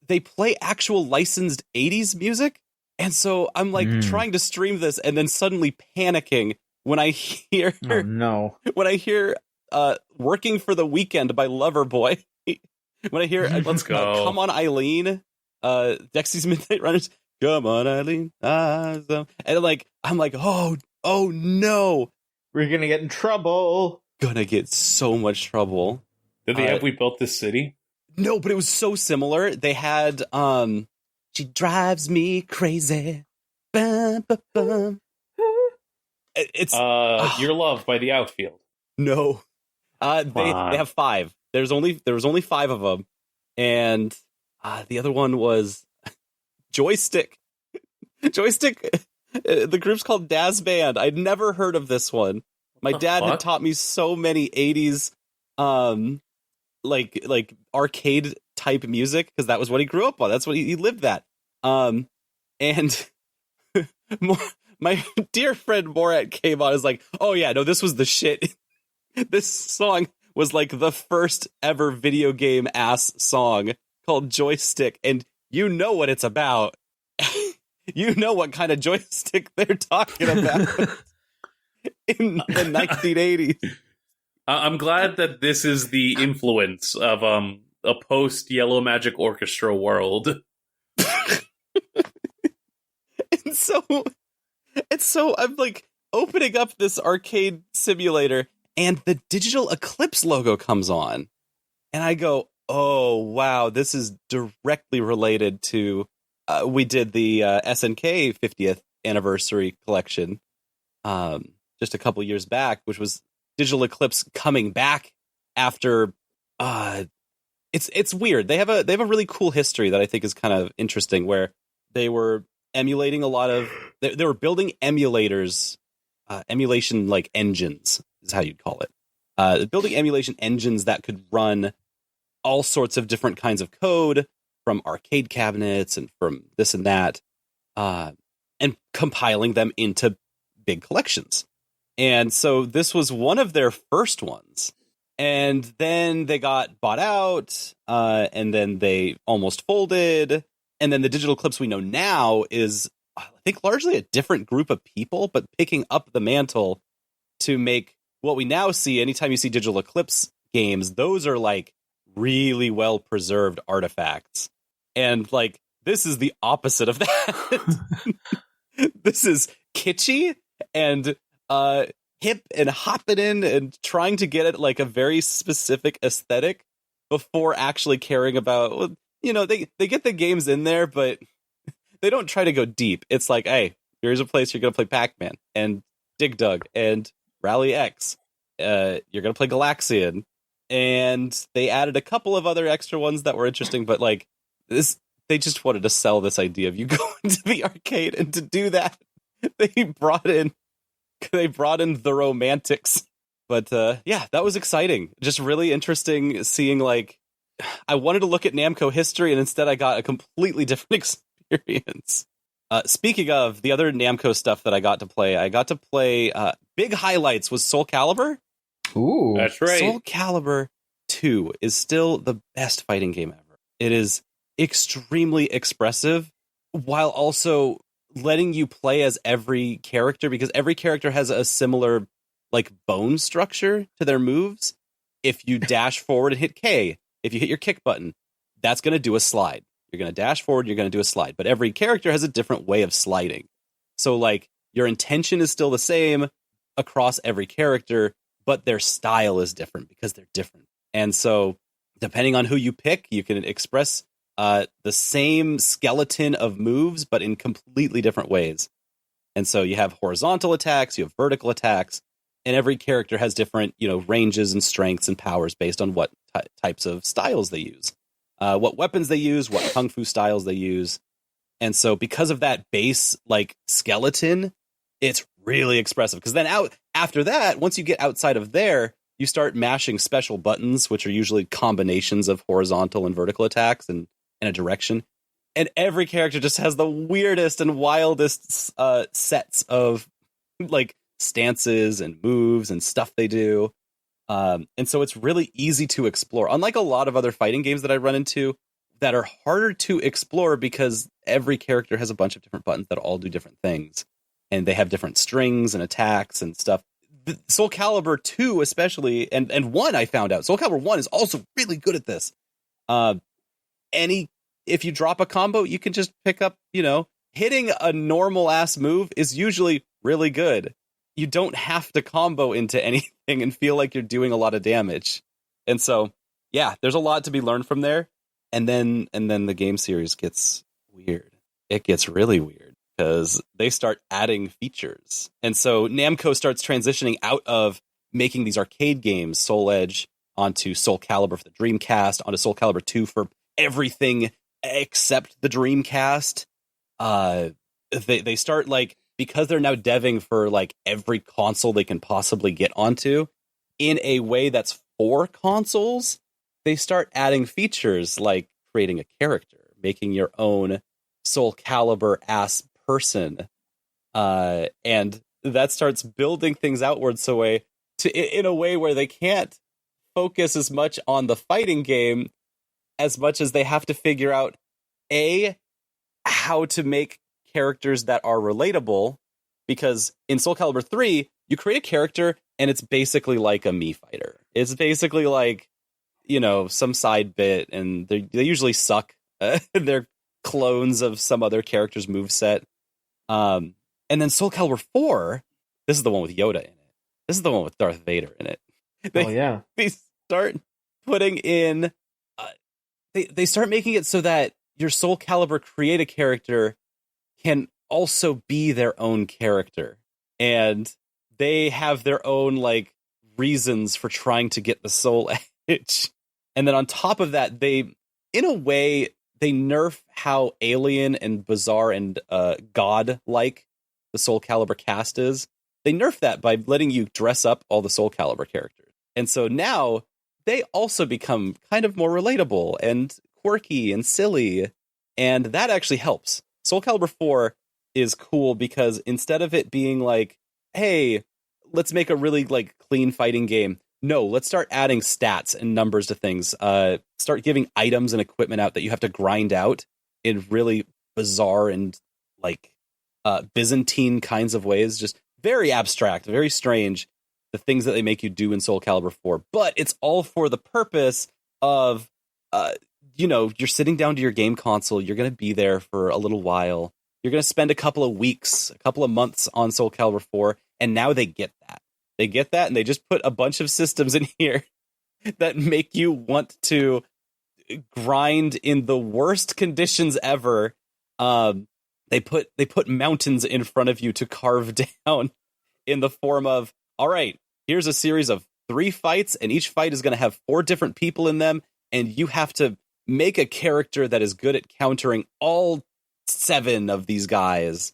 they play actual licensed 80s music. And so I'm like trying to stream this and then suddenly panicking when I hear Oh no. when I hear Working for the Weekend by Loverboy. When I hear Let's go. Come On Eileen, Dexy's Midnight Runners, Come On Eileen, and like I'm like, oh no, We're gonna get in trouble. gonna get so much trouble. Did they have We Built This City? No, but it was so similar. They had She Drives Me Crazy. Bum, bum, bum. It's Your Love by The Outfield. no. They on. have 5. There was only 5 of them, and the other one was Joystick. Joystick. The group's called Daz Band. I'd never heard of this one. My dad had fuck? taught me so many 80s like arcade type music, because that was what he grew up on. That's what he lived that. And my dear friend Morat came on, is like, oh yeah, no, this was the shit. This song was like the first ever video game ass song called Joystick, and you know what it's about. You know what kind of joystick they're talking about in the 1980s. I'm glad that this is the influence of a post Yellow Magic Orchestra world. And so I'm like opening up this arcade simulator, and the Digital Eclipse logo comes on, and I go, "Oh wow, this is directly related to." We did the SNK 50th anniversary collection just a couple years back, which was Digital Eclipse coming back after. It's weird. They have a really cool history that I think is kind of interesting, where they were emulating a lot of. They were building emulators, emulation like engines is how you'd call it. Building emulation engines that could run all sorts of different kinds of code from arcade cabinets and from this and that, and compiling them into big collections. And so this was one of their first ones. And then they got bought out, and then they almost folded. And then the Digital Eclipse we know now is, I think, largely a different group of people, but picking up the mantle to make what we now see. Anytime you see Digital Eclipse games, those are like really well preserved artifacts. And like, this is the opposite of that. This is kitschy and hip and hopping in and trying to get it like a very specific aesthetic before actually caring about, well, you know, they get the games in there, but they don't try to go deep. It's like, hey, here's a place you're going to play Pac-Man and Dig Dug and Rally X. You're going to play Galaxian. And they added a couple of other extra ones that were interesting, but like, they just wanted to sell this idea of you going to the arcade, and to do that, they brought in the romantics. But yeah, that was exciting. Just really interesting seeing, like, I wanted to look at Namco history, and instead I got a completely different experience. Speaking of the other Namco stuff that I got to play, big highlights was Soul Calibur. Ooh, that's right. Soul Calibur 2 is still the best fighting game ever. It is extremely expressive, while also letting you play as every character, because every character has a similar like bone structure to their moves. If you dash forward and hit K, if you hit your kick button, that's going to do a slide. You're going to dash forward, you're going to do a slide. But every character has a different way of sliding. So like, your intention is still the same across every character, but their style is different because they're different. And so depending on who you pick, you can express the same skeleton of moves, but in completely different ways. And so you have horizontal attacks, you have vertical attacks, and every character has different, you know, ranges and strengths and powers based on what types of styles they use, what weapons they use, what kung fu styles they use. And so because of that base, like, skeleton, it's really expressive. Because then after that, once you get outside of there, you start mashing special buttons, which are usually combinations of horizontal and vertical attacks and in a direction. And every character just has the weirdest and wildest sets of like stances and moves and stuff they do. And so it's really easy to explore. Unlike a lot of other fighting games that I run into that are harder to explore because every character has a bunch of different buttons that all do different things. And they have different strings and attacks and stuff. Soul Calibur 2 especially, and 1 I found out. Soul Calibur 1 is also really good at this. If you drop a combo, you can just pick up, you know, hitting a normal ass move is usually really good. You don't have to combo into anything and feel like you're doing a lot of damage. And so, yeah, there's a lot to be learned from there. And then the game series gets weird. It gets really weird because they start adding features. And so Namco starts transitioning out of making these arcade games, Soul Edge, onto Soul Calibur for the Dreamcast, onto Soul Calibur 2 for everything except the Dreamcast. They start, like, because they're now deving for like every console they can possibly get onto in a way that's for consoles, they start adding features like creating a character, making your own Soul Calibur ass person, and that starts building things outwards in a way where they can't focus as much on the fighting game as much as they have to figure out how to make characters that are relatable, because in Soul Calibur 3, you create a character and it's basically like a Mii fighter. It's basically like, some side bit, and they usually suck. They're clones of some other character's moveset. And then Soul Calibur 4, this is the one with Yoda in it. This is the one with Darth Vader in it. They start putting in... They start making it so that your Soul Calibur create a character can also be their own character. And they have their own, reasons for trying to get the soul edge. And then on top of that, they nerf how alien and bizarre and god-like the Soul Calibur cast is. They nerf that by letting you dress up all the Soul Calibur characters. And so now they also become kind of more relatable and quirky and silly. And that actually helps. Soul Calibur 4 is cool because instead of it being like, hey, let's make a really clean fighting game. No, let's start adding stats and numbers to things. Start giving items and equipment out that you have to grind out in really bizarre and Byzantine kinds of ways. Just very abstract, very strange, the things that they make you do in Soul Calibur 4. But it's all for the purpose of, you're sitting down to your game console. You're going to be there for a little while. You're going to spend a couple of weeks, a couple of months on Soul Calibur 4. And now they get that. They get that, and they just put a bunch of systems in here that make you want to grind in the worst conditions ever. They put mountains in front of you to carve down in the form of, all right, here's a series of 3 fights, and each fight is going to have 4 different people in them, and you have to make a character that is good at countering all 7 of these guys.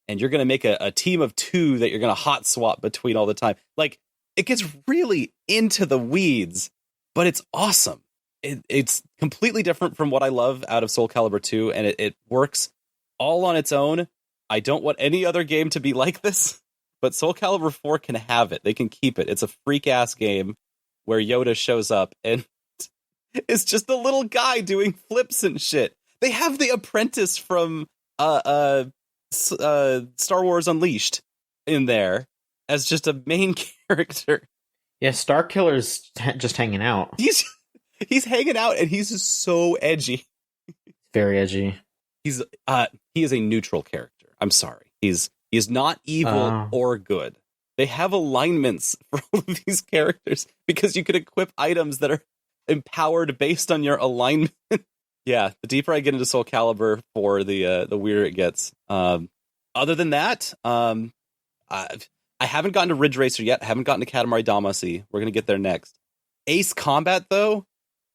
And you're going to make a team of 2 that you're going to hot swap between all the time. It gets really into the weeds, but it's awesome. It's completely different from what I love out of Soul Calibur 2, and it works all on its own. I don't want any other game to be like this, but Soul Calibur 4 can have it. They can keep it. It's a freak-ass game where Yoda shows up, and it's just a little guy doing flips and shit. They have the apprentice from... Star Wars Unleashed in there as just a main character. Yeah, Starkiller's just hanging out. He's hanging out, and he's just so edgy. Very edgy. He is a neutral character. I'm sorry. He is not evil or good. They have alignments for all of these characters because you can equip items that are empowered based on your alignment. Yeah, the deeper I get into Soul Calibur 4, the weirder it gets. Other than that, I haven't gotten to Ridge Racer yet. I haven't gotten to Katamari Damacy. We're going to get there next. Ace Combat, though,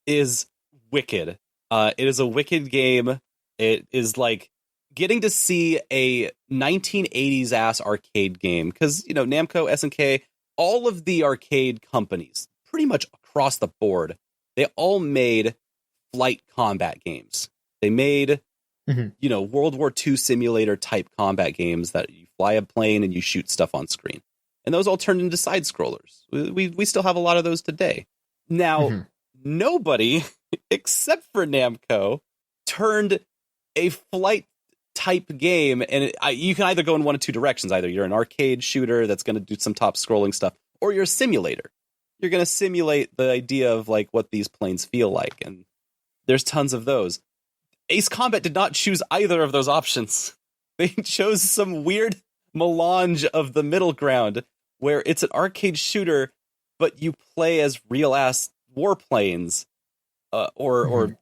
is wicked. It is a wicked game. It is like getting to see a 1980s-ass arcade game. Because, Namco, SNK, all of the arcade companies, pretty much across the board, they all made flight combat games. They made, World War II simulator type combat games that you fly a plane and you shoot stuff on screen. And those all turned into side scrollers. We still have a lot of those today. Now, nobody except for Namco turned a flight type game, and you can either go in one of 2 directions. Either you're an arcade shooter that's going to do some top scrolling stuff, or you're a simulator. You're going to simulate the idea of what these planes feel like, and there's tons of those. Ace Combat did not choose either of those options. They chose some weird melange of the middle ground where it's an arcade shooter, but you play as real-ass warplanes or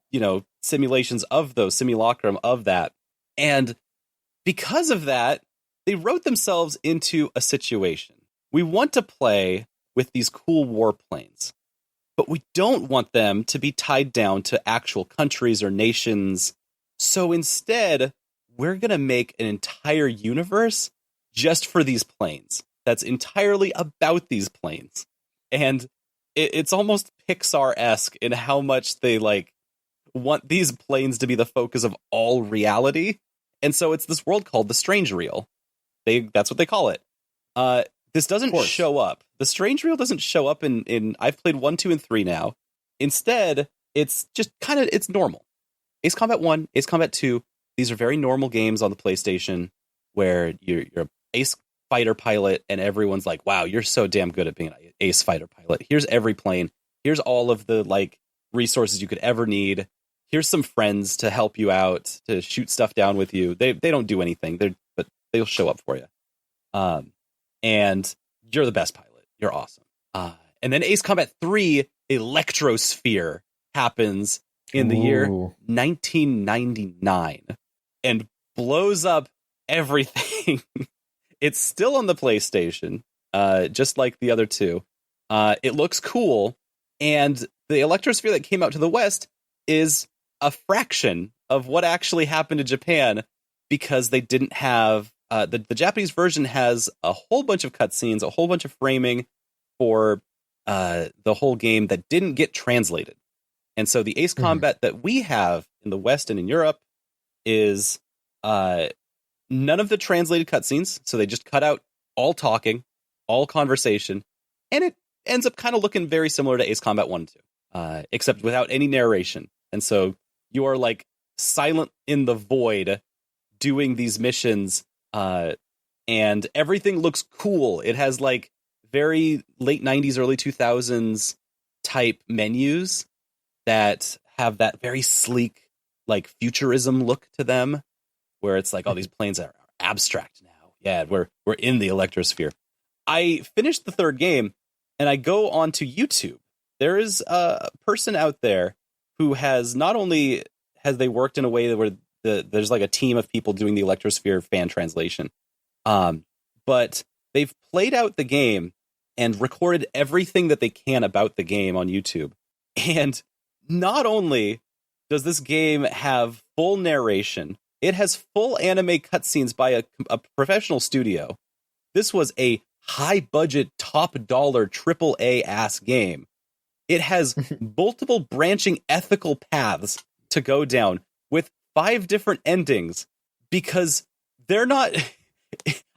simulations of those, simulacrum of that. And because of that, they wrote themselves into a situation. We want to play with these cool warplanes, but we don't want them to be tied down to actual countries or nations. So instead, we're going to make an entire universe just for these planes. That's entirely about these planes. And it's almost Pixar-esque in how much they want these planes to be the focus of all reality. And so it's this world called the Strange Reel. That's what they call it. This doesn't show up. The strange reel doesn't show up in I've played 1, 2, and 3 now. Instead, it's just kind of, it's normal. Ace Combat 1, Ace Combat 2, these are very normal games on the PlayStation where you're an ace fighter pilot and everyone's like, wow, you're so damn good at being an ace fighter pilot. Here's every plane. Here's all of the like resources you could ever need. Here's some friends to help you out, to shoot stuff down with you. They don't do anything, but they'll show up for you. And you're the best pilot. You're awesome. And then Ace Combat 3, Electrosphere happens in the year 1999 and blows up everything. It's still on the PlayStation, just like the other two. It looks cool, and the Electrosphere that came out to the West is a fraction of what actually happened to Japan because they didn't have the Japanese version has a whole bunch of cutscenes, a whole bunch of framing for the whole game that didn't get translated. And so the Ace Combat that we have in the West and in Europe is none of the translated cutscenes. So they just cut out all talking, all conversation, and it ends up kind of looking very similar to Ace Combat 1 and 2, except without any narration. And so you are like silent in the void doing these missions, and everything looks cool. It has like very late 90s, early 2000s type menus that have that very sleek, like futurism look to them, where it's like all these planes are abstract now. Yeah, we're in the Electrosphere. I finished the third game, and I go onto YouTube. There is a person out there who has not only has they worked in a way where there's like a team of people doing the Electrosphere fan translation, but they've played out the game and recorded everything that they can about the game on YouTube. And not only does this game have full narration, it has full anime cutscenes by a professional studio. This was a high-budget, top-dollar, AAA ass game. It has multiple branching ethical paths to go down with 5 different endings because they're not...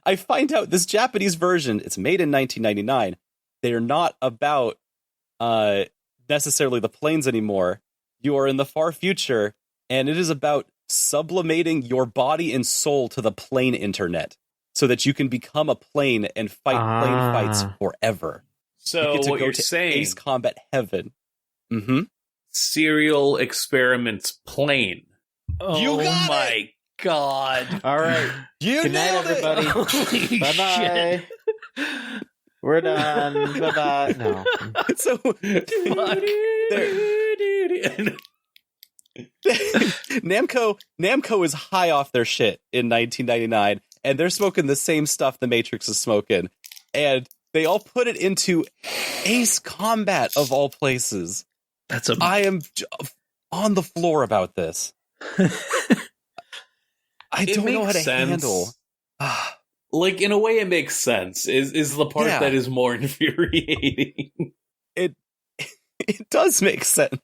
I find out this Japanese version, it's made in 1999. They're not about necessarily the planes anymore. You are in the far future, and it is about sublimating your body and soul to the plane internet so that you can become a plane and fight plane fights forever. So you get to what go you're to saying, Ace Combat Heaven. Mm-hmm. Serial Experiments plane. Oh You got my god. All right. Good night, everybody. Holy Bye-bye. shit. We're done. Bye-bye. No. So Namco is high off their shit in 1999, and they're smoking the same stuff the Matrix is smoking, and they all put it into Ace Combat of all places. I am on the floor about this. I don't know how to handle. Like, in a way, it makes sense. Is the part that is more infuriating. It does make sense.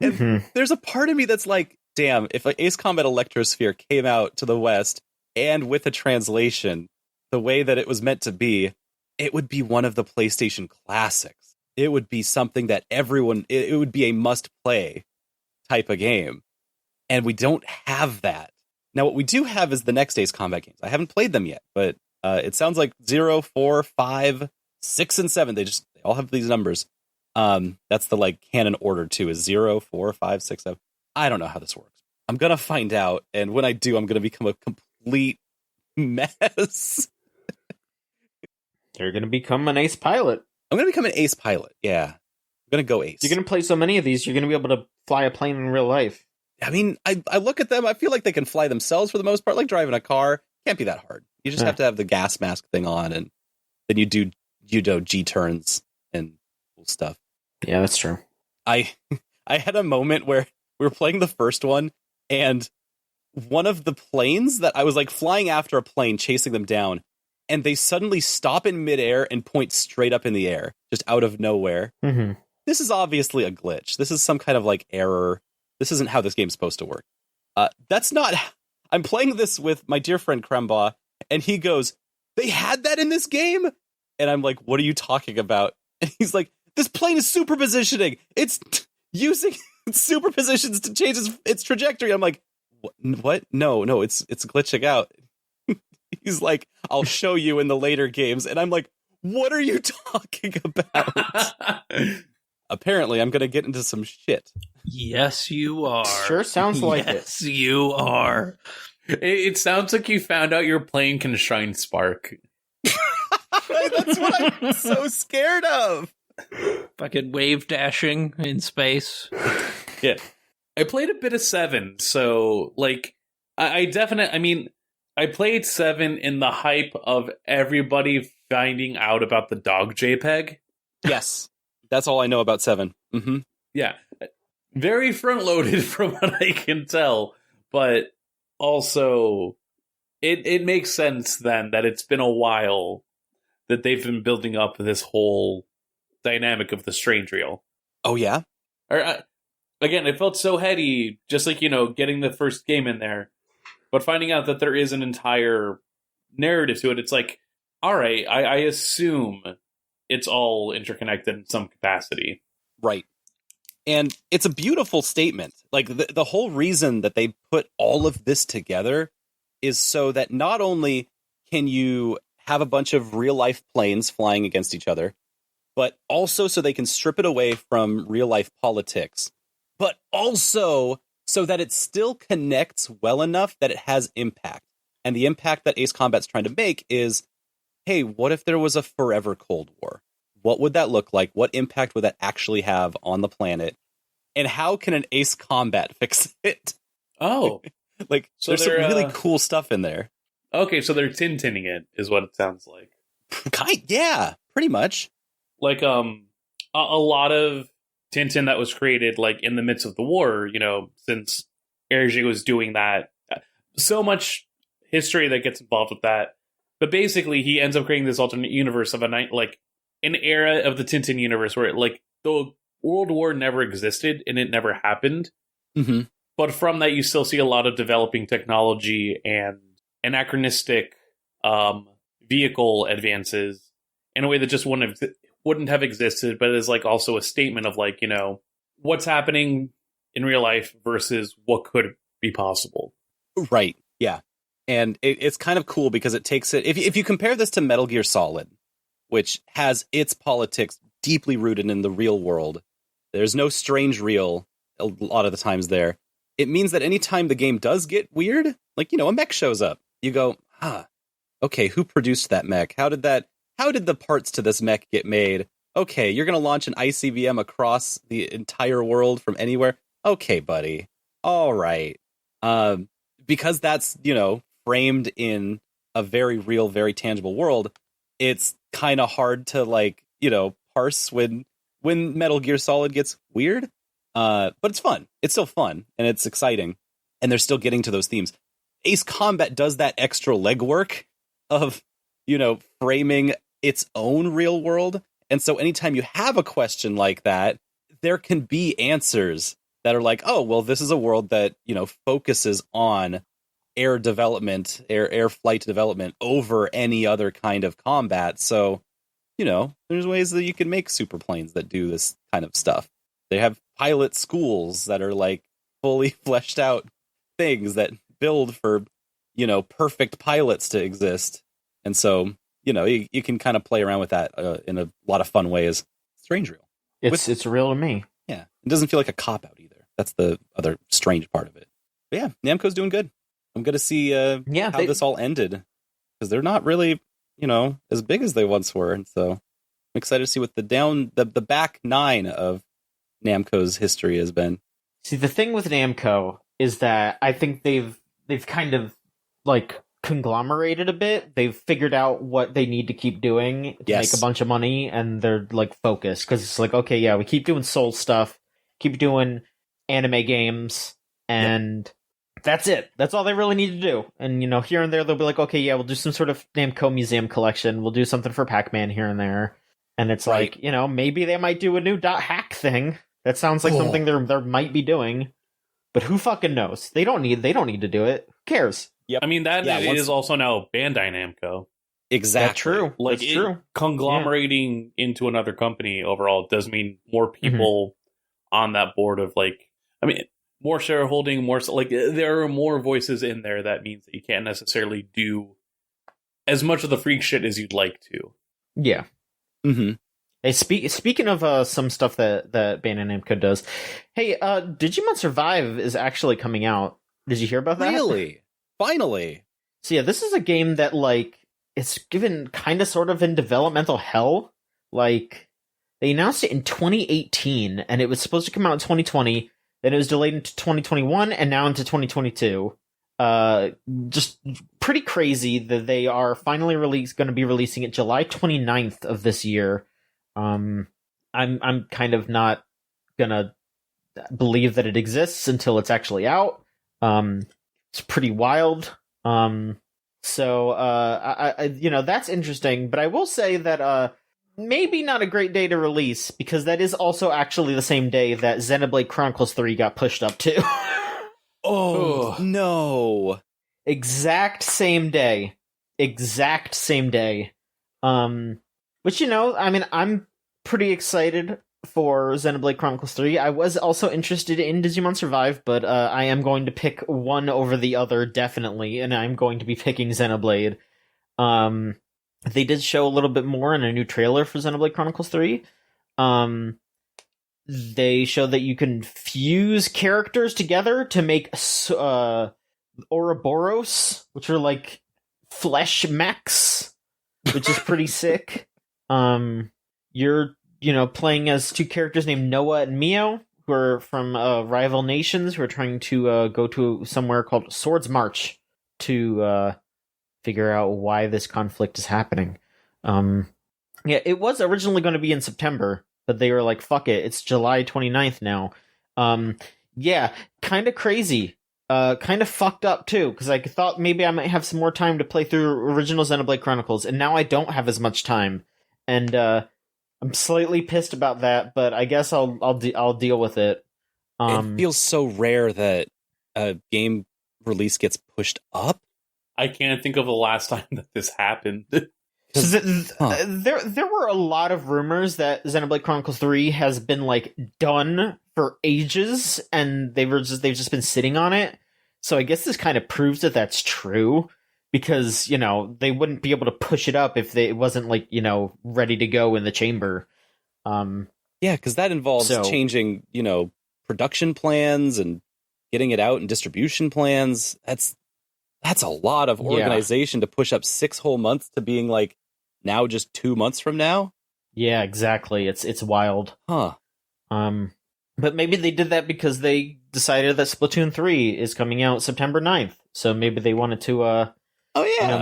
And there's a part of me that's like, damn, if like Ace Combat Electrosphere came out to the West and with a translation, the way that it was meant to be, it would be one of the PlayStation classics. It would be something that everyone, it would be a must-play type of game. And we don't have that. Now, what we do have is the next Ace Combat games. I haven't played them yet, but it sounds like 0, 4, 5, 6, and 7. They all have these numbers. That's the like canon order too, is 0, 4, 5, 6, 7. I don't know how this works. I'm going to find out. And when I do, I'm going to become a complete mess. You're going to become an ace pilot. I'm going to become an ace pilot. Yeah. I'm going to go ace. You're going to play so many of these, you're going to be able to fly a plane in real life. I mean, I look at them, I feel like they can fly themselves for the most part, like driving a car. Can't be that hard. You just have to have the gas mask thing on, and then you do G-turns and cool stuff. Yeah, that's true. I had a moment where we were playing the first one, and one of the planes that I was like flying after a plane, chasing them down, and they suddenly stop in midair and point straight up in the air, just out of nowhere. Mm-hmm. This is obviously a glitch. This is some kind of like error. This isn't how this game's supposed to work. That's not... I'm playing this with my dear friend Krembaugh, and he goes, they had that in this game? And I'm like, what are you talking about? And he's like, this plane is superpositioning. It's using superpositions to change its trajectory. I'm like, what? No, it's glitching out. He's like, I'll show you in the later games. And I'm like, what are you talking about? Apparently, I'm going to get into some shit. Yes, you are. Sure sounds like it. Yes, you are. It sounds like you found out your plane can shine spark. That's what I'm so scared of. Fucking wave dashing in space. Yeah. I played a bit of 7, so, like, I played 7 in the hype of everybody finding out about the dog JPEG. Yes. That's all I know about 7. Mm-hmm. Yeah. Very front-loaded from what I can tell, but also it makes sense then that it's been a while that they've been building up this whole dynamic of the strange reel. Oh, yeah? Or, again, it felt so heady, just like, getting the first game in there. But finding out that there is an entire narrative to it, it's like, all right, I assume it's all interconnected in some capacity. Right. And it's a beautiful statement. Like, the whole reason that they put all of this together is so that not only can you have a bunch of real-life planes flying against each other, but also so they can strip it away from real-life politics, but also so that it still connects well enough that it has impact. And the impact that Ace Combat's trying to make is, hey, what if there was a forever Cold War? What would that look like? What impact would that actually have on the planet? And how can an Ace Combat fix it? Oh. Like, so there's some really cool stuff in there. Okay, so they're Tintinning it, is what it sounds like. Yeah, pretty much. Like, a lot of Tintin that was created, like, in the midst of the war, since Hergé was doing that. So much history that gets involved with that. But basically, he ends up creating this alternate universe of an era of the Tintin universe where, like, the World War never existed and it never happened. Mm-hmm. But from that, you still see a lot of developing technology and anachronistic vehicle advances in a way that just wouldn't have existed, but is like also a statement of like, what's happening in real life versus what could be possible. Right. Yeah. And it's kind of cool because it takes it. If you compare this to Metal Gear Solid, which has its politics deeply rooted in the real world, there's no strange reel a lot of the times there. It means that anytime the game does get weird, like, a mech shows up, you go, okay, who produced that mech? How did the parts to this mech get made? Okay, you're going to launch an ICBM across the entire world from anywhere? Okay, buddy. All right. Because that's, framed in a very real, very tangible world, it's kind of hard to, parse when Metal Gear Solid gets weird. But it's fun. It's still fun, and it's exciting, and they're still getting to those themes. Ace Combat does that extra legwork of, framing its own real world. And so anytime you have a question like that, there can be answers that are like, oh, well, this is a world that, focuses on air development, air flight development over any other kind of combat. So, there's ways that you can make super planes that do this kind of stuff. They have pilot schools that are like fully fleshed out things that build for, perfect pilots to exist. And so, you can kind of play around with that in a lot of fun ways. Strange reel. It's real to me. Yeah. It doesn't feel like a cop-out either. That's the other strange part of it. But yeah, Namco's doing good. I'm going to see how this all ended. Because they're not really, as big as they once were. And so I'm excited to see what the back nine of Namco's history has been. See, the thing with Namco is that I think they've kind of conglomerated a bit. They've figured out what they need to keep doing to make a bunch of money, and they're focused because it's like, okay, yeah, we keep doing Soul stuff, keep doing anime games, and that's it. That's all they really need to do. And here and there they'll be like, okay, yeah, we'll do some sort of Namco museum collection. We'll do something for Pac-Man here and there, and it's like, maybe they might do a new .hack thing. That sounds like something they might be doing, but who fucking knows? They don't need to do it. Who cares? Yep. I mean, that is also now Bandai Namco. Exactly. That's true. Like That's true. conglomerating into another company overall does mean more people on that board of more shareholding, more like there are more voices in there. That means that you can't necessarily do as much of the freak shit as you'd like to. Yeah. Mm-hmm. Hey, speaking of some stuff that Bandai Namco does, hey, Digimon Survive is actually coming out. Did you hear about that? Really? Finally. So yeah, this is a game that it's given kind of sort of in developmental hell. Like, they announced it in 2018, and it was supposed to come out in 2020. Then it was delayed into 2021, and now into 2022. Just pretty crazy that they are finally going to be releasing it July 29th of this year. I'm kind of not gonna believe that it exists until it's actually out. It's pretty wild. So that's interesting, but I will say that maybe not a great day to release, because that is also actually the same day that Xenoblade Chronicles 3 got pushed up to. Oh, no. Exact same day. Which, I'm pretty excited for Xenoblade Chronicles 3. I was also interested in Digimon Survive, but I am going to pick one over the other, definitely, and I'm going to be picking Xenoblade. They did show a little bit more in a new trailer for Xenoblade Chronicles 3. They show that you can fuse characters together to make Ouroboros, which are like flesh mechs, which is pretty sick. You're playing as two characters named Noah and Mio, who are from rival nations who are trying to go to somewhere called Swords March to figure out why this conflict is happening. It was originally going to be in September, but they were like, fuck it, it's July 29th now. Kind of crazy. Kind of fucked up, too, because I thought maybe I might have some more time to play through original Xenoblade Chronicles, and now I don't have as much time. And I'm slightly pissed about that, but I guess I'll deal with it. It feels so rare that a game release gets pushed up. I can't think of the last time that this happened. There were a lot of rumors that Xenoblade Chronicles 3 has been done for ages, and they've just been sitting on it. So I guess this kind of proves that that's true, because they wouldn't be able to push it up if it wasn't ready to go in the chamber. Because that involves changing production plans and getting it out and distribution plans. That's a lot of organization to push up 6 whole months to being now just 2 months from now. Yeah, exactly. It's wild. Huh. But maybe they did that because they decided that Splatoon 3 is coming out September 9th. So maybe they wanted to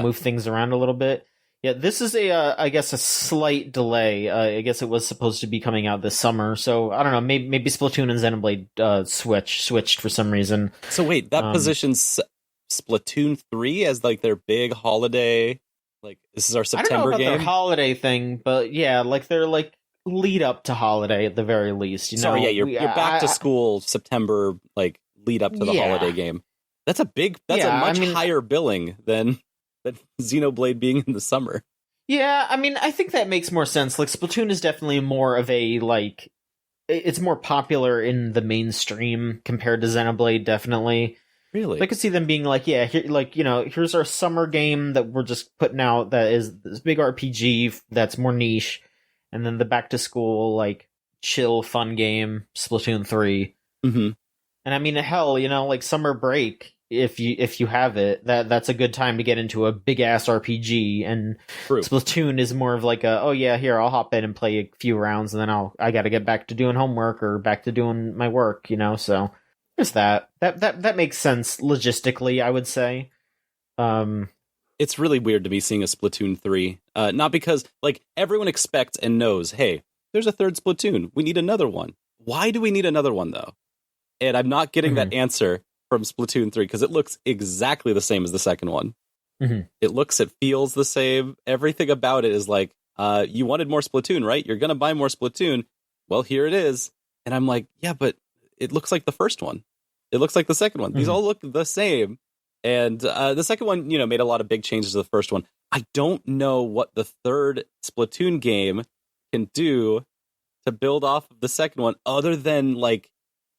move things around a little bit. Yeah, this is I guess a slight delay. I guess it was supposed to be coming out this summer. So I don't know, maybe Splatoon and Xenoblade switched for some reason. So wait, that positions Splatoon 3 as their big holiday, this is our September game? I don't know about their holiday thing, but yeah, their lead up to holiday at the very least. Sorry, you're back to school September, lead up to the holiday game. That's a much higher billing than Xenoblade being in the summer. Yeah, I think that makes more sense. Splatoon is definitely more of a it's more popular in the mainstream compared to Xenoblade, definitely. Really? I could see them being here's our summer game that we're just putting out that is this big RPG that's more niche, and then the back to school, chill, fun game, Splatoon 3. Mm-hmm. And hell, summer break, if you have it, that's a good time to get into a big ass RPG, and True. Splatoon is more of here, I'll hop in and play a few rounds, and then I gotta get back to doing homework or back to doing my work, so there's that makes sense logistically, I would say. It's really weird to me seeing a Splatoon 3, not because everyone expects and knows, hey, there's a third Splatoon, we need another one. Why do we need another one though? And I'm not getting that answer from Splatoon 3, because it looks exactly the same as the second one. Mm-hmm. It feels the same. Everything about it is you wanted more Splatoon, right? You're going to buy more Splatoon. Well, here it is. And I'm yeah, but it looks like the first one. It looks like the second one. These all look the same. And the second one, made a lot of big changes to the first one. I don't know what the third Splatoon game can do to build off of the second one, other than like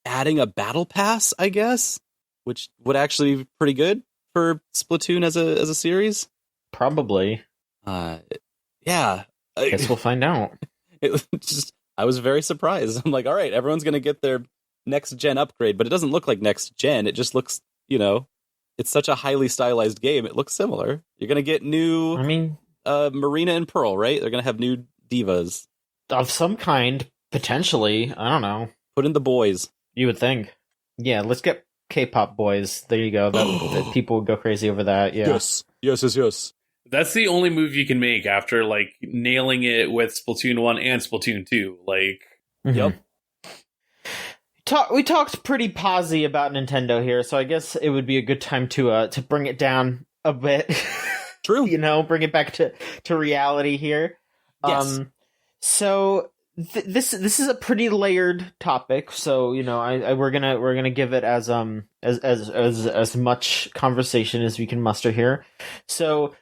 adding a battle pass, I guess, which would actually be pretty good for Splatoon as a series. Probably. Yeah. I guess we'll find out. It was just, I was very surprised. I'm like, all right, everyone's going to get their next gen upgrade, but it doesn't look like next gen. It just looks, it's such a highly stylized game. It looks similar. You're going to get new, Marina and Pearl, right? They're going to have new divas. Of some kind, potentially. I don't know. Put in the boys. You would think. Yeah, let's get K-pop boys. There you go. That people would go crazy over that. Yeah. Yes. That's the only move you can make after like nailing it with Splatoon 1 and Splatoon 2. Like, Yep. We talked pretty posy about Nintendo here, so I guess it would be a good time to bring it down a bit. True. Bring it back to reality here. Yes. So this is a pretty layered topic. So we're gonna give it as much conversation as we can muster here. So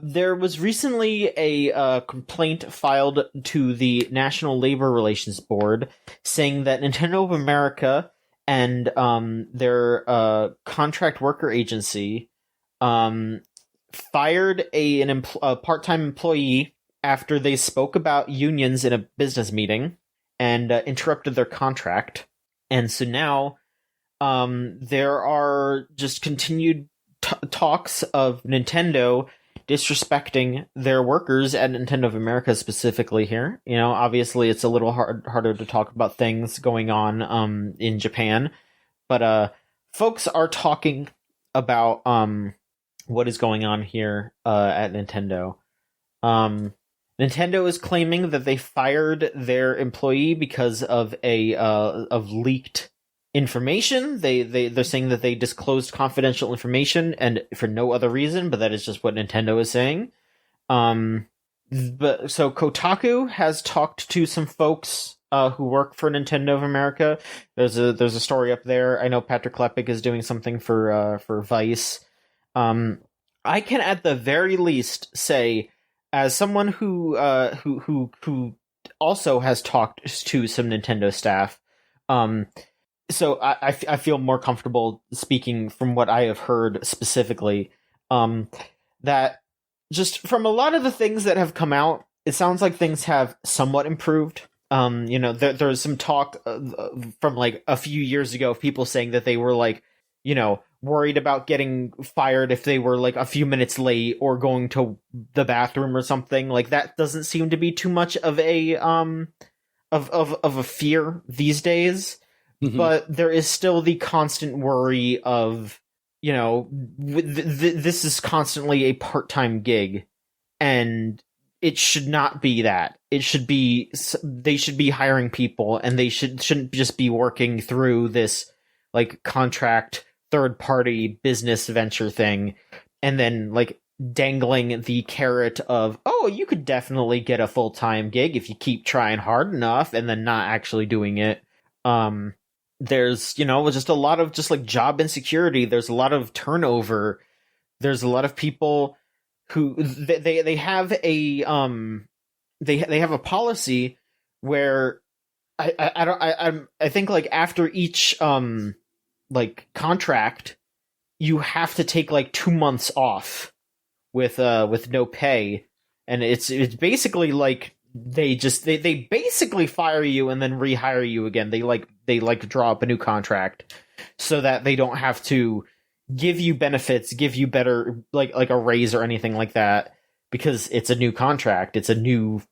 there was recently a complaint filed to the National Labor Relations Board saying that Nintendo of America and their contract worker agency fired a part-time employee after they spoke about unions in a business meeting and interrupted their contract. And so now there are just continued talks of Nintendo disrespecting their workers at Nintendo of America specifically here. Obviously it's a little harder to talk about things going on in Japan, but folks are talking about what is going on here at Nintendo. Nintendo is claiming that they fired their employee because of of leaked information. They're saying that they disclosed confidential information and for no other reason, but that is just what Nintendo is saying. But so Kotaku has talked to some folks who work for Nintendo of America. There's a story up there. I know Patrick Klepek is doing something for Vice. I can at the very least say, as someone who also has talked to some Nintendo staff, so I feel more comfortable speaking from what I have heard specifically, that just from a lot of the things that have come out, it sounds like things have somewhat improved. There's some talk from like a few years ago of people saying that they were like, worried about getting fired if they were like a few minutes late or going to the bathroom or something. Like that doesn't seem to be too much of a of a fear these days. Mm-hmm. But there is still the constant worry of, this is constantly a part-time gig, and it should not be that. It should be, they should be hiring people, and they shouldn't just be working through this like contract third-party business venture thing, and then like dangling the carrot of, oh, you could definitely get a full-time gig if you keep trying hard enough, and then not actually doing it. There's, just a lot of just like job insecurity. There's a lot of turnover. There's a lot of people who they have a they have a policy where I think like after each like contract, you have to take like 2 months off with no pay, and it's basically like they basically fire you and then rehire you again. They like to draw up a new contract so that they don't have to give you benefits, give you better like a raise or anything like that, because it's a new contract. It's a new,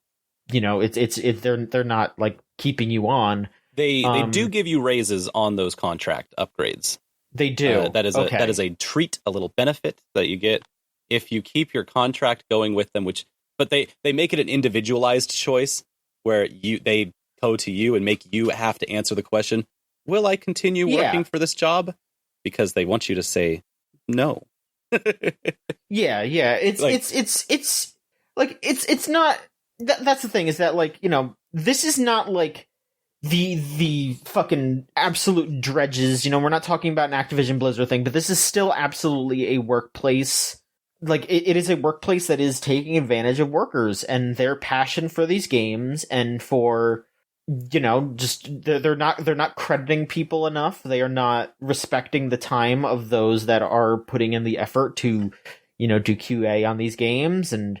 they're not like keeping you on. They do give you raises on those contract upgrades. They do. That is a treat, a little benefit that you get if you keep your contract going with them, but they make it an individualized choice where they go to you and make you have to answer the question, will I continue working for this job? Because they want you to say no. Yeah. It's not, that's the thing, is that like, this is not like the fucking absolute dredges. We're not talking about an Activision Blizzard thing, but this is still absolutely a workplace like it is a workplace that is taking advantage of workers and their passion for these games, and for, just they're not crediting people enough. They are not respecting the time of those that are putting in the effort to, do QA on these games, and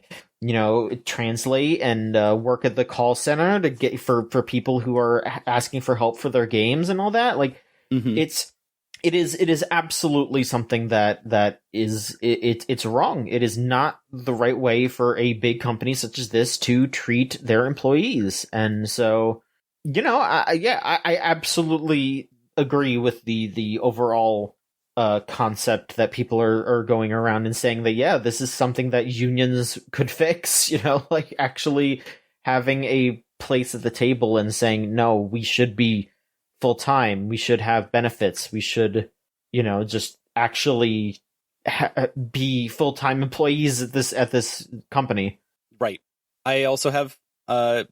translate and work at the call center to get for people who are asking for help for their games and all that. Like, it is absolutely something that is it's wrong. It is not the right way for a big company such as this to treat their employees. And so, I absolutely agree with the overall concept that people are going around and saying that, yeah, this is something that unions could fix, like actually having a place at the table and saying, no, we should be full time. We should have benefits. We should, just actually be full time employees at this company. Right. I also have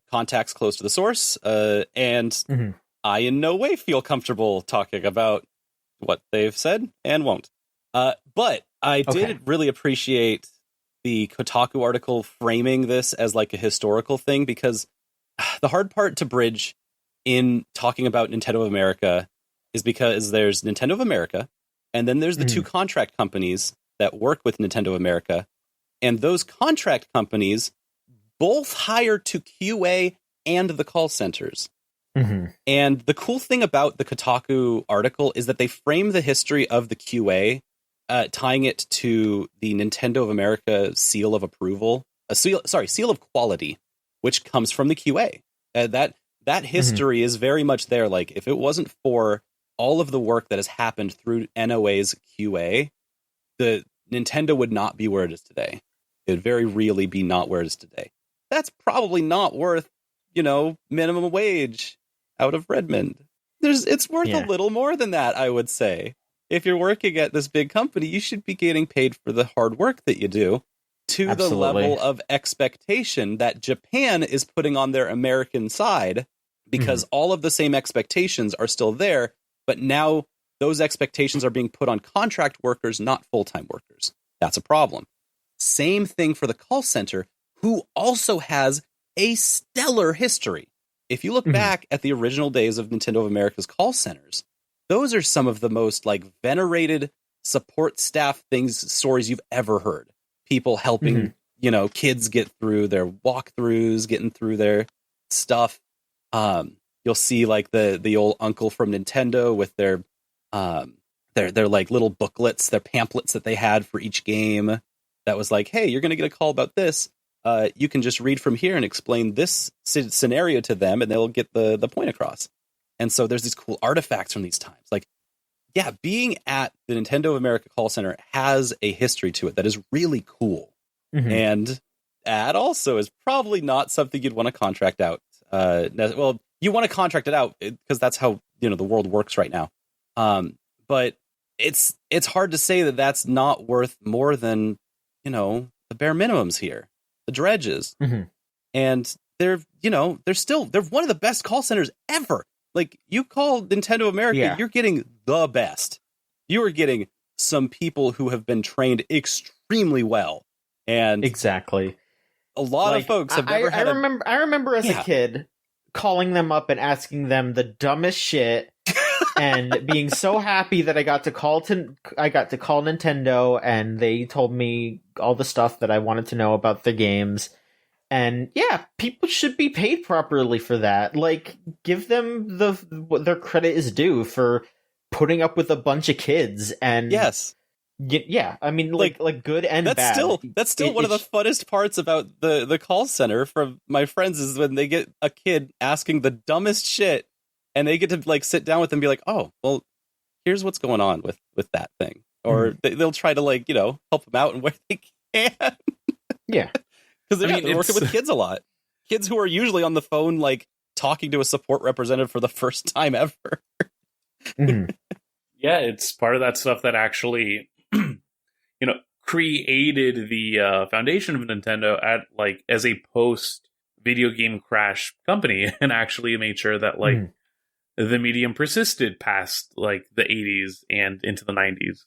contacts close to the source, and I in no way feel comfortable talking about what they've said and won't. But I did really appreciate the Kotaku article framing this as like a historical thing, because the hard part to bridge in talking about Nintendo of America is because there's Nintendo of America, and then there's the two contract companies that work with Nintendo of America, and those contract companies both hire to QA and the call centers. And the cool thing about the Kotaku article is that they frame the history of the QA, tying it to the Nintendo of America seal of approval, seal of quality, which comes from the QA. That history is very much there. Like, if it wasn't for all of the work that has happened through NOA's QA, the Nintendo would not be where it is today. It would very really be not where it is today. That's probably not worth, minimum wage out of Redmond. It's worth a little more than that, I would say. If you're working at this big company, you should be getting paid for the hard work that you do, to the level of expectation that Japan is putting on their American side, because all of the same expectations are still there, but now those expectations are being put on contract workers, not full-time workers. That's a problem. Same thing for the call center, who also has a stellar history. If you look back at the original days of Nintendo of America's call centers, those are some of the most like venerated support staff stories you've ever heard. People helping, kids get through their walkthroughs, getting through their stuff. You'll see like the old uncle from Nintendo with their like little booklets, their pamphlets that they had for each game. That was like, hey, you're going to get a call about this. You can just read from here and explain this scenario to them, and they'll get the point across. And so there's these cool artifacts from these times. Like, yeah, being at the Nintendo of America call center has a history to it that is really cool. And that also is probably not something you'd want to contract out. Well, you want to contract it out because that's how, the world works right now. But it's hard to say that that's not worth more than, the bare minimums here, the dredges. And they're one of the best call centers ever. Like, you call Nintendo America, you're getting the best. You are getting some people who have been trained extremely well. And exactly, a lot of folks have never had. I remember as a kid calling them up and asking them the dumbest shit, and being so happy that I got to call Nintendo, and they told me all the stuff that I wanted to know about the games. And yeah, people should be paid properly for that. Like, give them what their credit is due for putting up with a bunch of kids. And yeah, I mean, like good and bad. That's still one of the funnest parts about the call center from my friends is when they get a kid asking the dumbest shit, and they get to like sit down with them and be like, oh, well, here's what's going on with that thing, or they'll try to like help them out in where they can. Yeah. Because they're working with kids a lot. Kids who are usually on the phone, like, talking to a support representative for the first time ever. Yeah, it's part of that stuff that actually, created the foundation of Nintendo as a post-video game crash company, and actually made sure that, the medium persisted past, the 80s and into the 90s.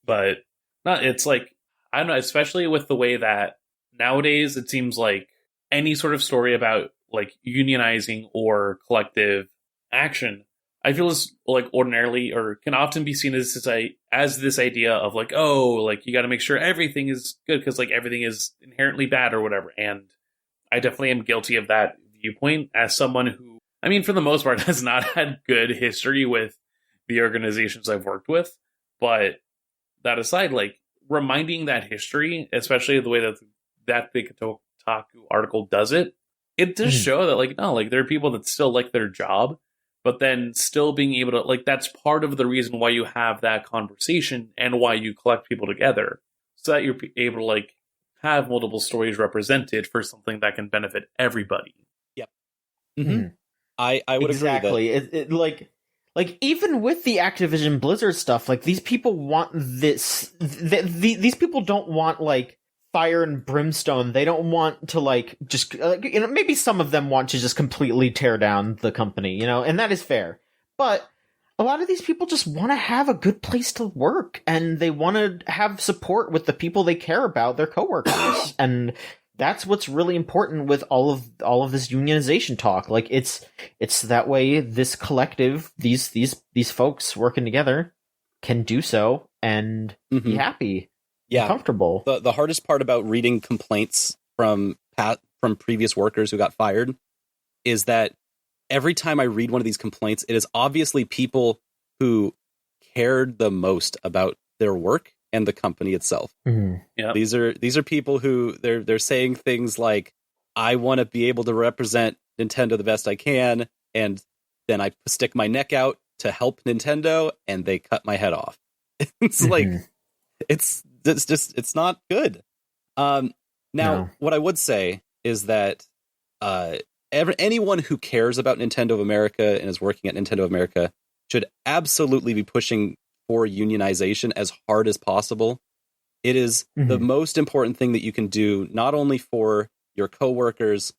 But it's like, I don't know, especially with the way that nowadays it seems like any sort of story about like unionizing or collective action, I feel is like ordinarily or can often be seen as this idea of like, oh, like you got to make sure everything is good because like everything is inherently bad or whatever. And I definitely am guilty of that viewpoint as someone who, I mean, for the most part, has not had good history with the organizations I've worked with. But that aside, like reminding that history, especially the way that the Kotaku article does it, it does show that like, no, like there are people that still like their job, but then still being able to, like, that's part of the reason why you have that conversation and why you collect people together so that you're able to like have multiple stories represented for something that can benefit everybody. Yep. Mm-hmm. I would exactly. agree that like even with the Activision Blizzard stuff, like these people want this. These people don't want like fire and brimstone. They don't want to like just maybe some of them want to just completely tear down the company, and that is fair. But a lot of these people just want to have a good place to work, and they want to have support with the people they care about, their coworkers, and that's what's really important with all of this unionization talk. Like it's that way this collective, these folks working together can do so and be happy, and comfortable. The hardest part about reading complaints from previous workers who got fired is that every time I read one of these complaints, it is obviously people who cared the most about their work and the company itself. Yeah. These are people who they're saying things like, I want to be able to represent Nintendo the best I can, and then I stick my neck out to help Nintendo and they cut my head off. It's like it's not good. Now, what I would say is that anyone who cares about Nintendo of America and is working at Nintendo of America should absolutely be pushing for unionization as hard as possible. It is the most important thing that you can do, not only for your coworkers,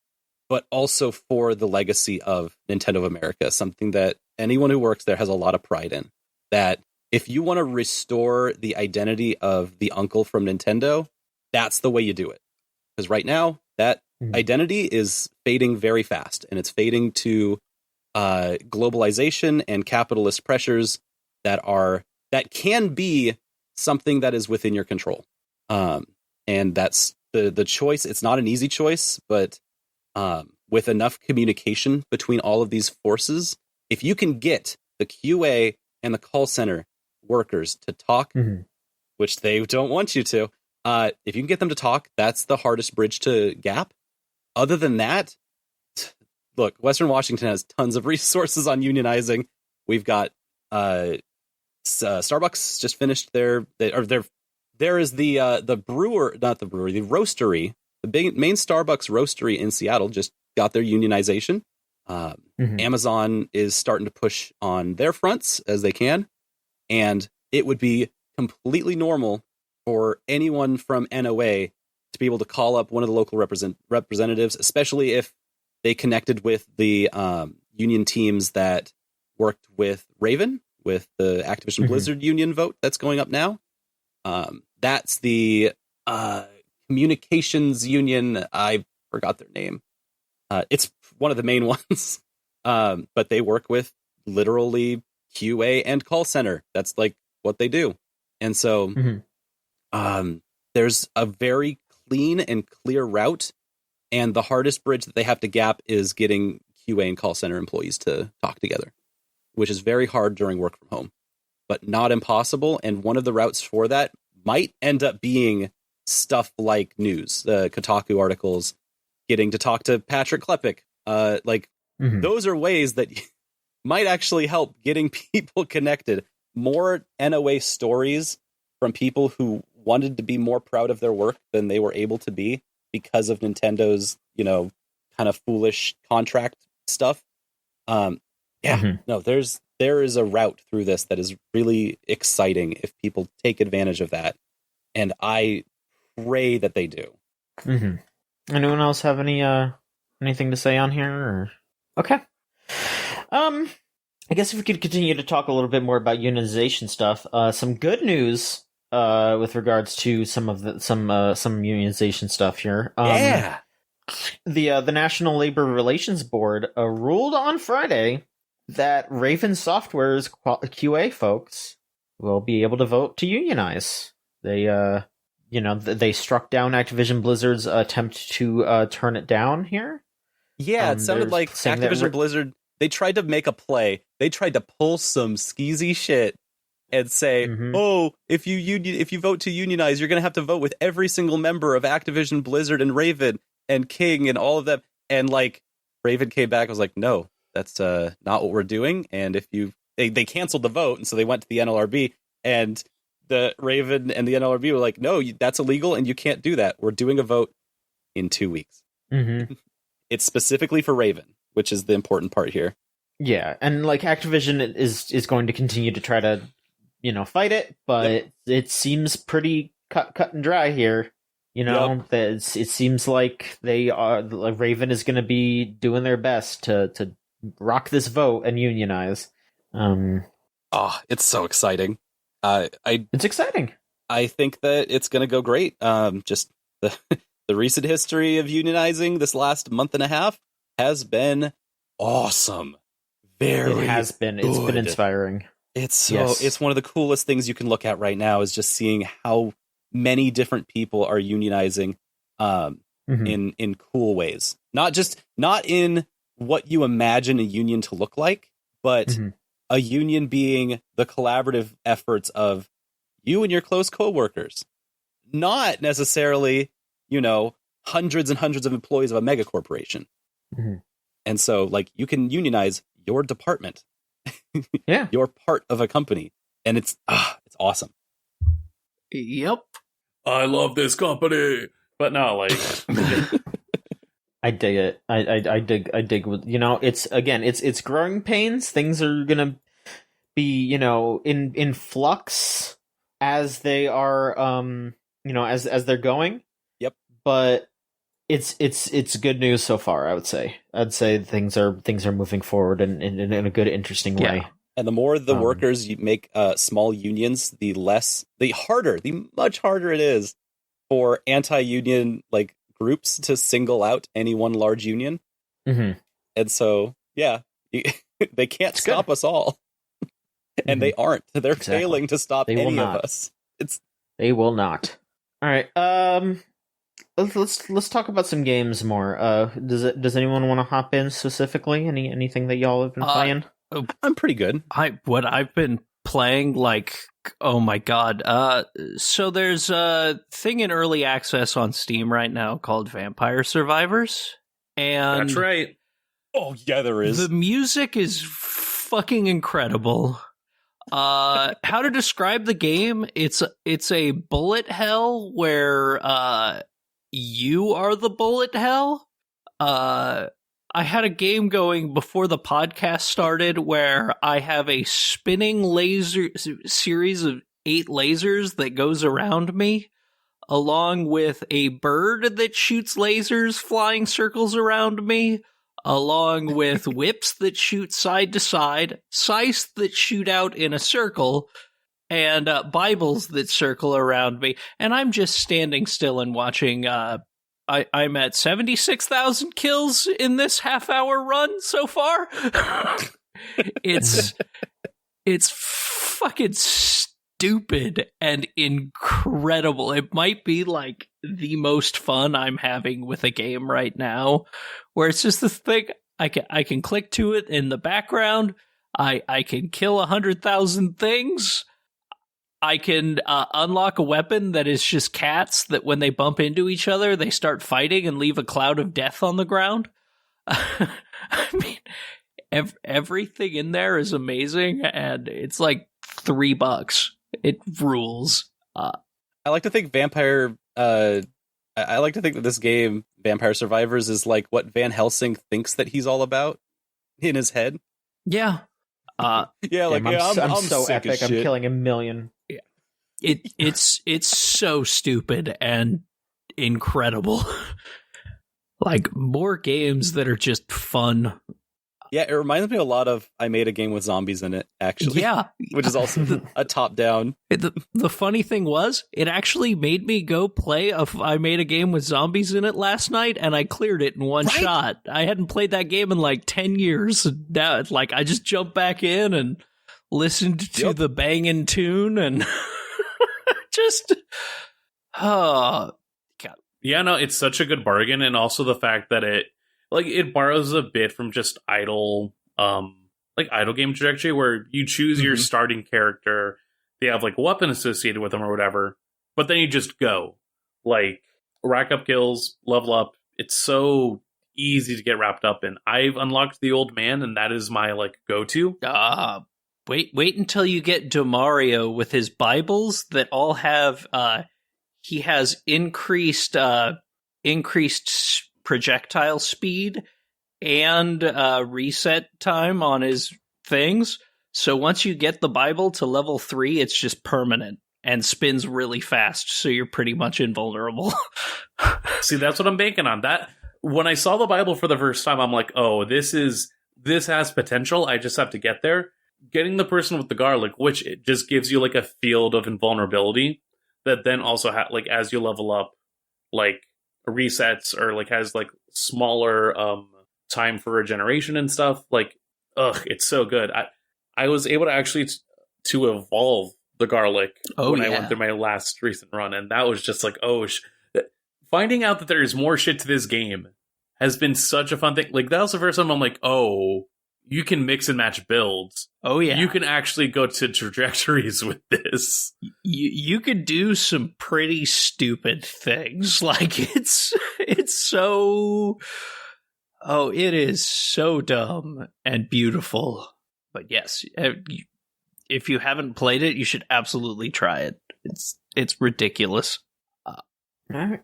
but also for the legacy of Nintendo of America, something that anyone who works there has a lot of pride in. That if you want to restore the identity of the uncle from Nintendo, that's the way you do it. Because right now, that identity is fading very fast, and it's fading to globalization and capitalist pressures that can be something that is within your control. And that's the choice. It's not an easy choice, but with enough communication between all of these forces, if you can get the QA and the call center workers to talk, which they don't want you to, if you can get them to talk, that's the hardest bridge to gap. Other than that, look, Western Washington has tons of resources on unionizing. We've got Starbucks just finished there is the roastery, the big main Starbucks roastery in Seattle just got their unionization. Amazon is starting to push on their fronts as they can, and it would be completely normal for anyone from NOA to be able to call up one of the local representatives, especially if they connected with the union teams that worked with Raven, with the Activision Blizzard union vote that's going up now. That's the communications union. I forgot their name. It's one of the main ones, but they work with literally QA and call center. That's like what they do. And so there's a very clean and clear route. And the hardest bridge that they have to gap is getting QA and call center employees to talk together, which is very hard during work from home, but not impossible. And one of the routes for that might end up being stuff like news, Kotaku articles, getting to talk to Patrick Klepek. Those are ways that might actually help getting people connected. More NOA stories from people who wanted to be more proud of their work than they were able to be because of Nintendo's, kind of foolish contract stuff. No, there is a route through this that is really exciting if people take advantage of that. And I pray that they do. Anyone else have anything to say on here? Or? Okay. I guess if we could continue to talk a little bit more about unionization stuff, some good news with regards to some unionization stuff here. The National Labor Relations Board ruled on Friday that Raven Software's QA folks will be able to vote to unionize. They struck down Activision Blizzard's attempt to turn it down here. Yeah, it sounded like Activision Blizzard, they tried to make a play. They tried to pull some skeezy shit and say, if you vote to unionize, you're going to have to vote with every single member of Activision Blizzard and Raven and King and all of them. And like Raven came back and was like, no, that's not what we're doing. And if they canceled the vote, and so they went to the NLRB, and the Raven and the NLRB were like, no, that's illegal and you can't do that. We're doing a vote in 2 weeks. It's specifically for Raven, which is the important part here. Yeah, and like Activision is going to continue to try to, fight it, but it seems pretty cut and dry here. That it seems like Raven is going to be doing their best to rock this vote and unionize. It's so exciting. It's exciting. I think that it's going to go great. Just the recent history of unionizing this last month and a half has been awesome. It has been. It's been inspiring. It's one of the coolest things you can look at right now is just seeing how many different people are unionizing in cool ways. Not in what you imagine a union to look like, but a union being the collaborative efforts of you and your close coworkers, not necessarily, hundreds and hundreds of employees of a mega corporation. And so like you can unionize your department. Yeah. You're part of a company, and it's awesome. Yep. I love this company. But no, like I dig it. I dig it's growing pains. Things are gonna be, in flux as they are as they're going. Yep. But it's good news so far, I would say. I'd say things are moving forward in a good, interesting way. And the more the workers you make small unions, the much harder it is for anti-union like groups to single out any one large union. And so, they can't stop us all. And they aren't. They're failing to stop any of us. They will not. All right. Let's talk about some games more. Does anyone want to hop in specifically? Anything that y'all have been playing? I'm pretty good. What I've been playing, like, oh my god. So there's a thing in early access on Steam right now called Vampire Survivors. And that's right. Oh yeah, there is. The music is fucking incredible. How to describe the game? It's a bullet hell where you are the bullet hell. I had a game going before the podcast started where I have a spinning laser series of 8 lasers that goes around me, along with a bird that shoots lasers flying circles around me, along with whips that shoot side to side, scythes that shoot out in a circle, and Bibles that circle around me. And I'm just standing still and watching. I'm at 76,000 kills in this half-hour run so far. It's fucking stupid and incredible. It might be like the most fun I'm having with a game right now, where it's just this thing I can click to it in the background. I can kill 100,000 things. I can unlock a weapon that is just cats that when they bump into each other, they start fighting and leave a cloud of death on the ground. I mean, everything in there is amazing, and it's like $3. It rules. I like to think I like to think that this game, Vampire Survivors, is like what Van Helsing thinks that he's all about in his head. Yeah. I'm so epic. I'm killing a million. It's so stupid and incredible. Like more games that are just fun. Yeah, it reminds me a lot of I Made a Game with Zombies in it, actually. Yeah. Which is also a top-down. The funny thing was, it actually made me go play I Made a Game with Zombies in it last night, and I cleared it in one shot. I hadn't played that game in like 10 years. Now, I just jumped back in and listened to the banging tune and just... Oh, God. Yeah, no, it's such a good bargain, and also the fact that it borrows a bit from just idle game trajectory, where you choose your starting character, they have like a weapon associated with them or whatever, but then you just go, like, rack up kills, level up. It's so easy to get wrapped up in. I've unlocked the old man, and that is my like go-to. Wait until you get Demario with his Bibles that all have he has increased projectile speed and reset time on his things. So once you get the Bible to level 3, it's just permanent and spins really fast, so you're pretty much invulnerable. See, that's what I'm banking on. That when I saw the Bible for the first time, I'm like, oh, this has potential. I just have to get there. Getting the person with the garlic, which it just gives you like a field of invulnerability that then also like as you level up, like resets or like has like smaller time for regeneration and stuff. Like, it's so good. I was able to actually to evolve the garlic when I went through my last recent run, and that was just like, finding out that there's more shit to this game has been such a fun thing. Like, that was the first time I'm like, oh, you can mix and match builds. Oh yeah, you can actually go to trajectories with this. You could do some pretty stupid things. Like it's so. Oh, it is so dumb and beautiful. But yes, if you haven't played it, you should absolutely try it. It's ridiculous. All right.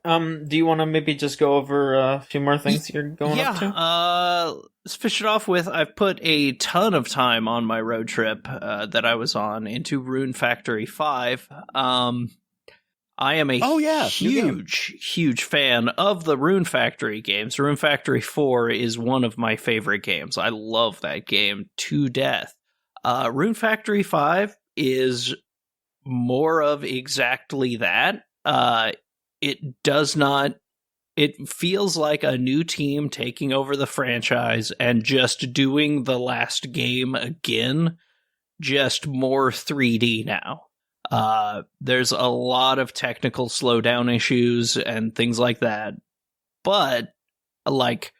Do you want to maybe just go over a few more things you're going up to? Let's finish it off with, I've put a ton of time on my road trip that I was on into Rune Factory 5. I am a huge fan of the Rune Factory games. Rune Factory 4 is one of my favorite games. I love that game to death. Rune Factory 5 is more of exactly that. It feels like a new team taking over the franchise and just doing the last game again, just more 3D now. There's a lot of technical slowdown issues and things like that, but like,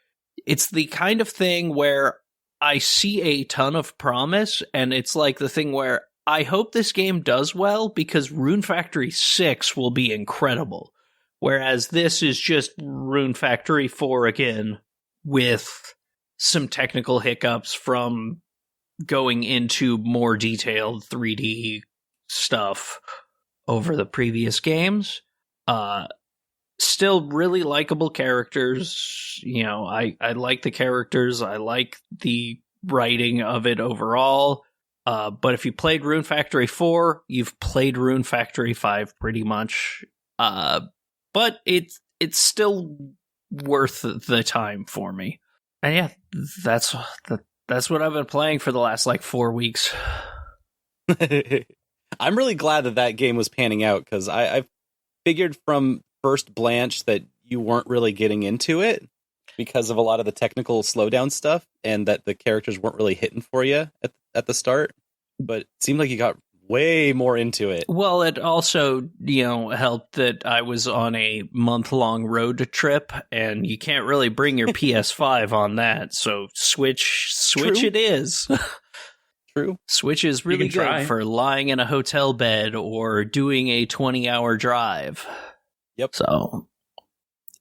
it's the kind of thing where I see a ton of promise, and it's like the thing where I hope this game does well because Rune Factory 6 will be incredible. Whereas this is just Rune Factory 4 again, with some technical hiccups from going into more detailed 3D stuff over the previous games. Still really likable characters. You know, I like the characters. I like the writing of it overall. But if you played Rune Factory 4, you've played Rune Factory 5 pretty much. But it's still worth the time for me. And yeah, that's what I've been playing for the last like 4 weeks. I'm really glad that game was panning out, because I figured from first Blanche that you weren't really getting into it because of a lot of the technical slowdown stuff, and that the characters weren't really hitting for you at the start. But it seemed like you got way more into it. Well, it also, helped that I was on a month-long road trip, and you can't really bring your PS5 on that, so Switch True. It is. True. Switch is really good for lying in a hotel bed or doing a 20-hour drive. Yep. So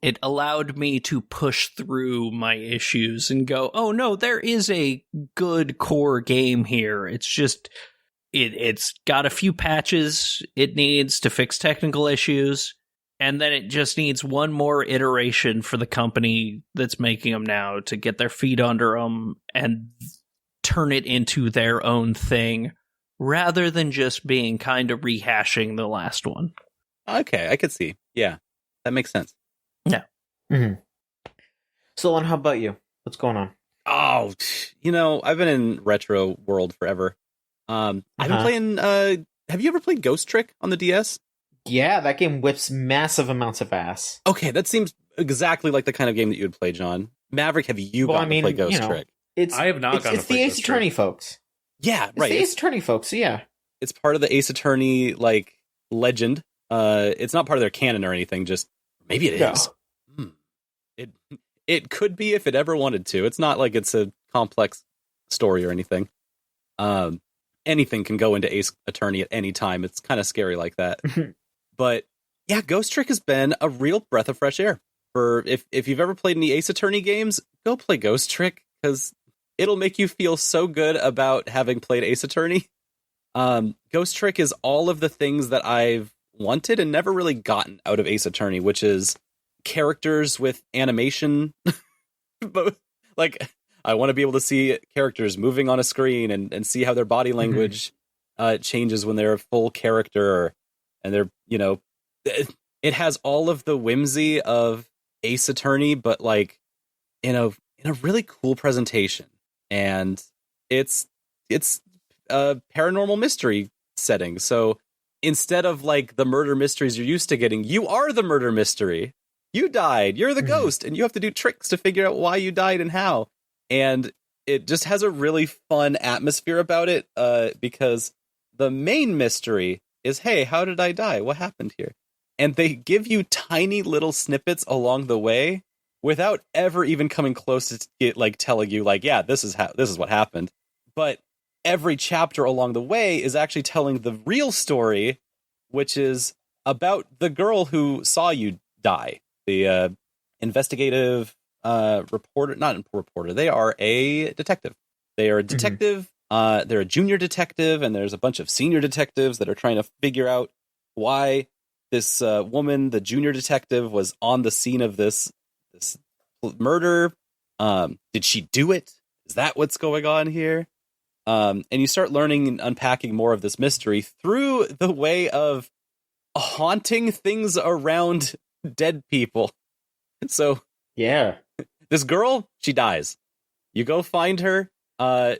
it allowed me to push through my issues and go, oh no, there is a good core game here. It's just... It's got a few patches it needs to fix technical issues, and then it just needs one more iteration for the company that's making them now to get their feet under them and turn it into their own thing, rather than just being kind of rehashing the last one. Okay, I could see. Yeah, that makes sense. Yeah. Mm-hmm. So, how about you? What's going on? Oh, I've been in retro world forever. I've been playing. Have you ever played Ghost Trick on the DS? Yeah, that game whips massive amounts of ass. Okay, that seems exactly like the kind of game that you would play, John. Maverick, have you gotten to play Ghost Trick? I have not gotten to play It's the Ace Attorney folks. Yeah, right. It's the Ace Attorney folks, yeah. It's part of the Ace Attorney, legend. It's not part of their canon or anything, just maybe it is. It could be if it ever wanted to. It's not like it's a complex story or anything. Anything can go into Ace Attorney at any time. It's kind of scary like that. But yeah, Ghost Trick has been a real breath of fresh air. For if you've ever played any Ace Attorney games, go play Ghost Trick, because it'll make you feel so good about having played Ace Attorney. Ghost Trick is all of the things that I've wanted and never really gotten out of Ace Attorney, which is characters with animation. Both, I want to be able to see characters moving on a screen and see how their body language changes when they're a full character, and they're, it has all of the whimsy of Ace Attorney, but in a really cool presentation. And it's a paranormal mystery setting. So instead of the murder mysteries you're used to getting, you are the murder mystery. You died. You're the ghost, and you have to do tricks to figure out why you died and how. And it just has a really fun atmosphere about it, because the main mystery is, hey, how did I die? What happened here? And they give you tiny little snippets along the way without ever even coming close to telling you, yeah, this is what happened. But every chapter along the way is actually telling the real story, which is about the girl who saw you die. The investigative reporter, not a reporter, they are a detective. They are a detective. They're a junior detective, and there's a bunch of senior detectives that are trying to figure out why this woman, the junior detective, was on the scene of this murder. Did she do it? Is that what's going on here? And you start learning and unpacking more of this mystery through the way of haunting things around dead people. So yeah, this girl, she dies. You go find her.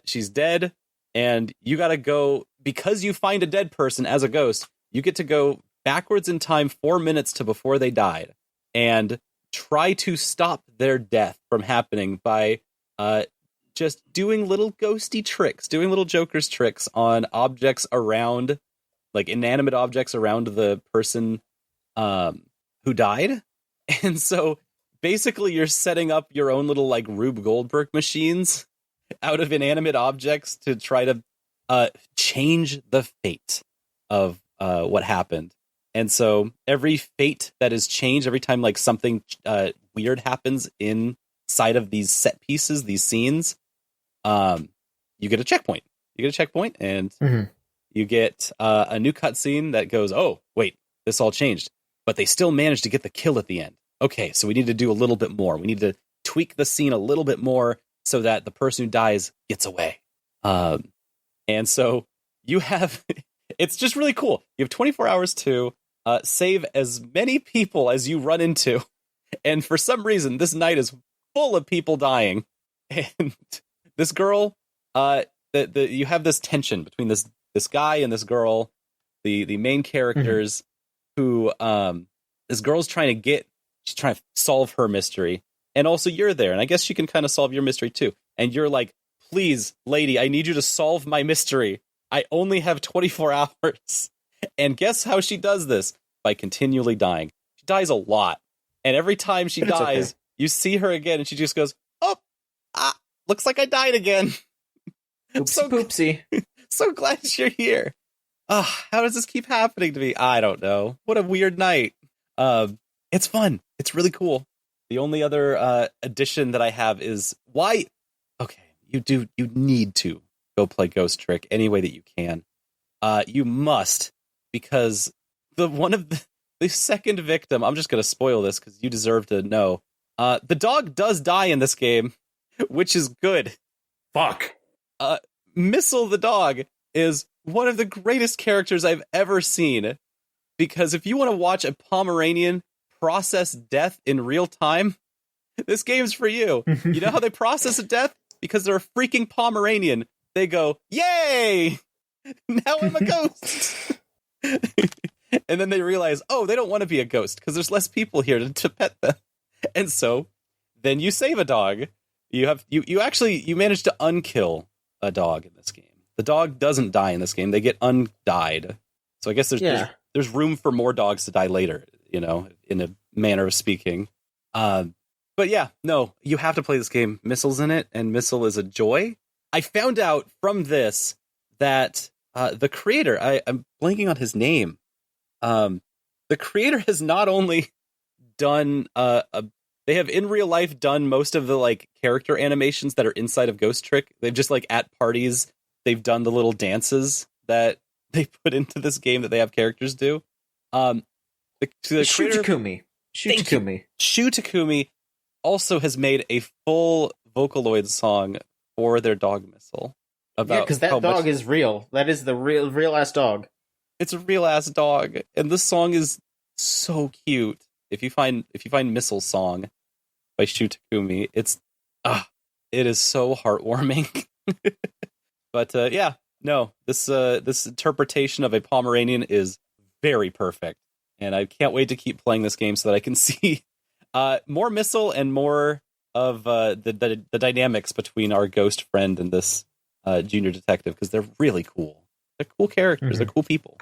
She's dead, and you gotta go, because you find a dead person as a ghost, you get to go backwards in time 4 minutes to before they died and try to stop their death from happening by just doing little ghosty tricks, doing little Joker's tricks on objects around, inanimate objects around the person who died. And so basically you're setting up your own little Rube Goldberg machines out of inanimate objects to try to change the fate of what happened. And so every fate that is changed, every time something weird happens inside of these set pieces, these scenes, you get a checkpoint. And you get a new cutscene that goes, oh, wait, this all changed. But they still managed to get the kill at the end. Okay, so we need to do a little bit more. We need to tweak the scene a little bit more so that the person who dies gets away. And so you have... It's just really cool. You have 24 hours to save as many people as you run into. And for some reason, this night is full of people dying. And this girl, you have this tension between this guy and this girl, the main characters, who this girl's trying to solve her mystery. And also you're there. And I guess she can kind of solve your mystery too. And you're like, please, lady, I need you to solve my mystery. I only have 24 hours. And guess how she does this? By continually dying. She dies a lot. And every time she dies, you see her again and she just goes, looks like I died again. Oopsie poopsie. So glad you're here. How does this keep happening to me? I don't know. What a weird night. It's fun. It's really cool. The only other addition that I have is why... Okay, you need to go play Ghost Trick any way that you can. You must, because the second victim, I'm just going to spoil this because you deserve to know. The dog does die in this game, which is good. Fuck. Missile the dog is one of the greatest characters I've ever seen, because if you want to watch a Pomeranian process death in real time, this game's for you. You know how they process a death? because they're a freaking Pomeranian. They go, yay! Now I'm a ghost! And then they realize, oh, they don't want to be a ghost because there's less people here to pet them. And so then you save a dog. You manage to unkill a dog in this game. The dog doesn't die in this game. They get undied. So I guess there's room for more dogs to die later, in a manner of speaking. But yeah, no, you have to play this game. Missle's in it, and Missile is a joy. I found out from this that the creator, I'm blanking on his name. The creator has not only done they have in real life done most of the like character animations that are inside of Ghost Trick. They've just like at parties, they've done the little dances that they put into this game that they have characters do. The creator, Shu Takumi also has made a full Vocaloid song for their dog Missile. Because that dog is real. That is the real ass dog. It's a real ass dog, and this song is so cute. If you find Missile song by Shu Takumi, it is so heartwarming. But this interpretation of a Pomeranian is very perfect, and I can't wait to keep playing this game so that I can see more Missile and more of the dynamics between our ghost friend and this junior detective, because they're really cool. They're cool characters. Mm-hmm. They're cool people.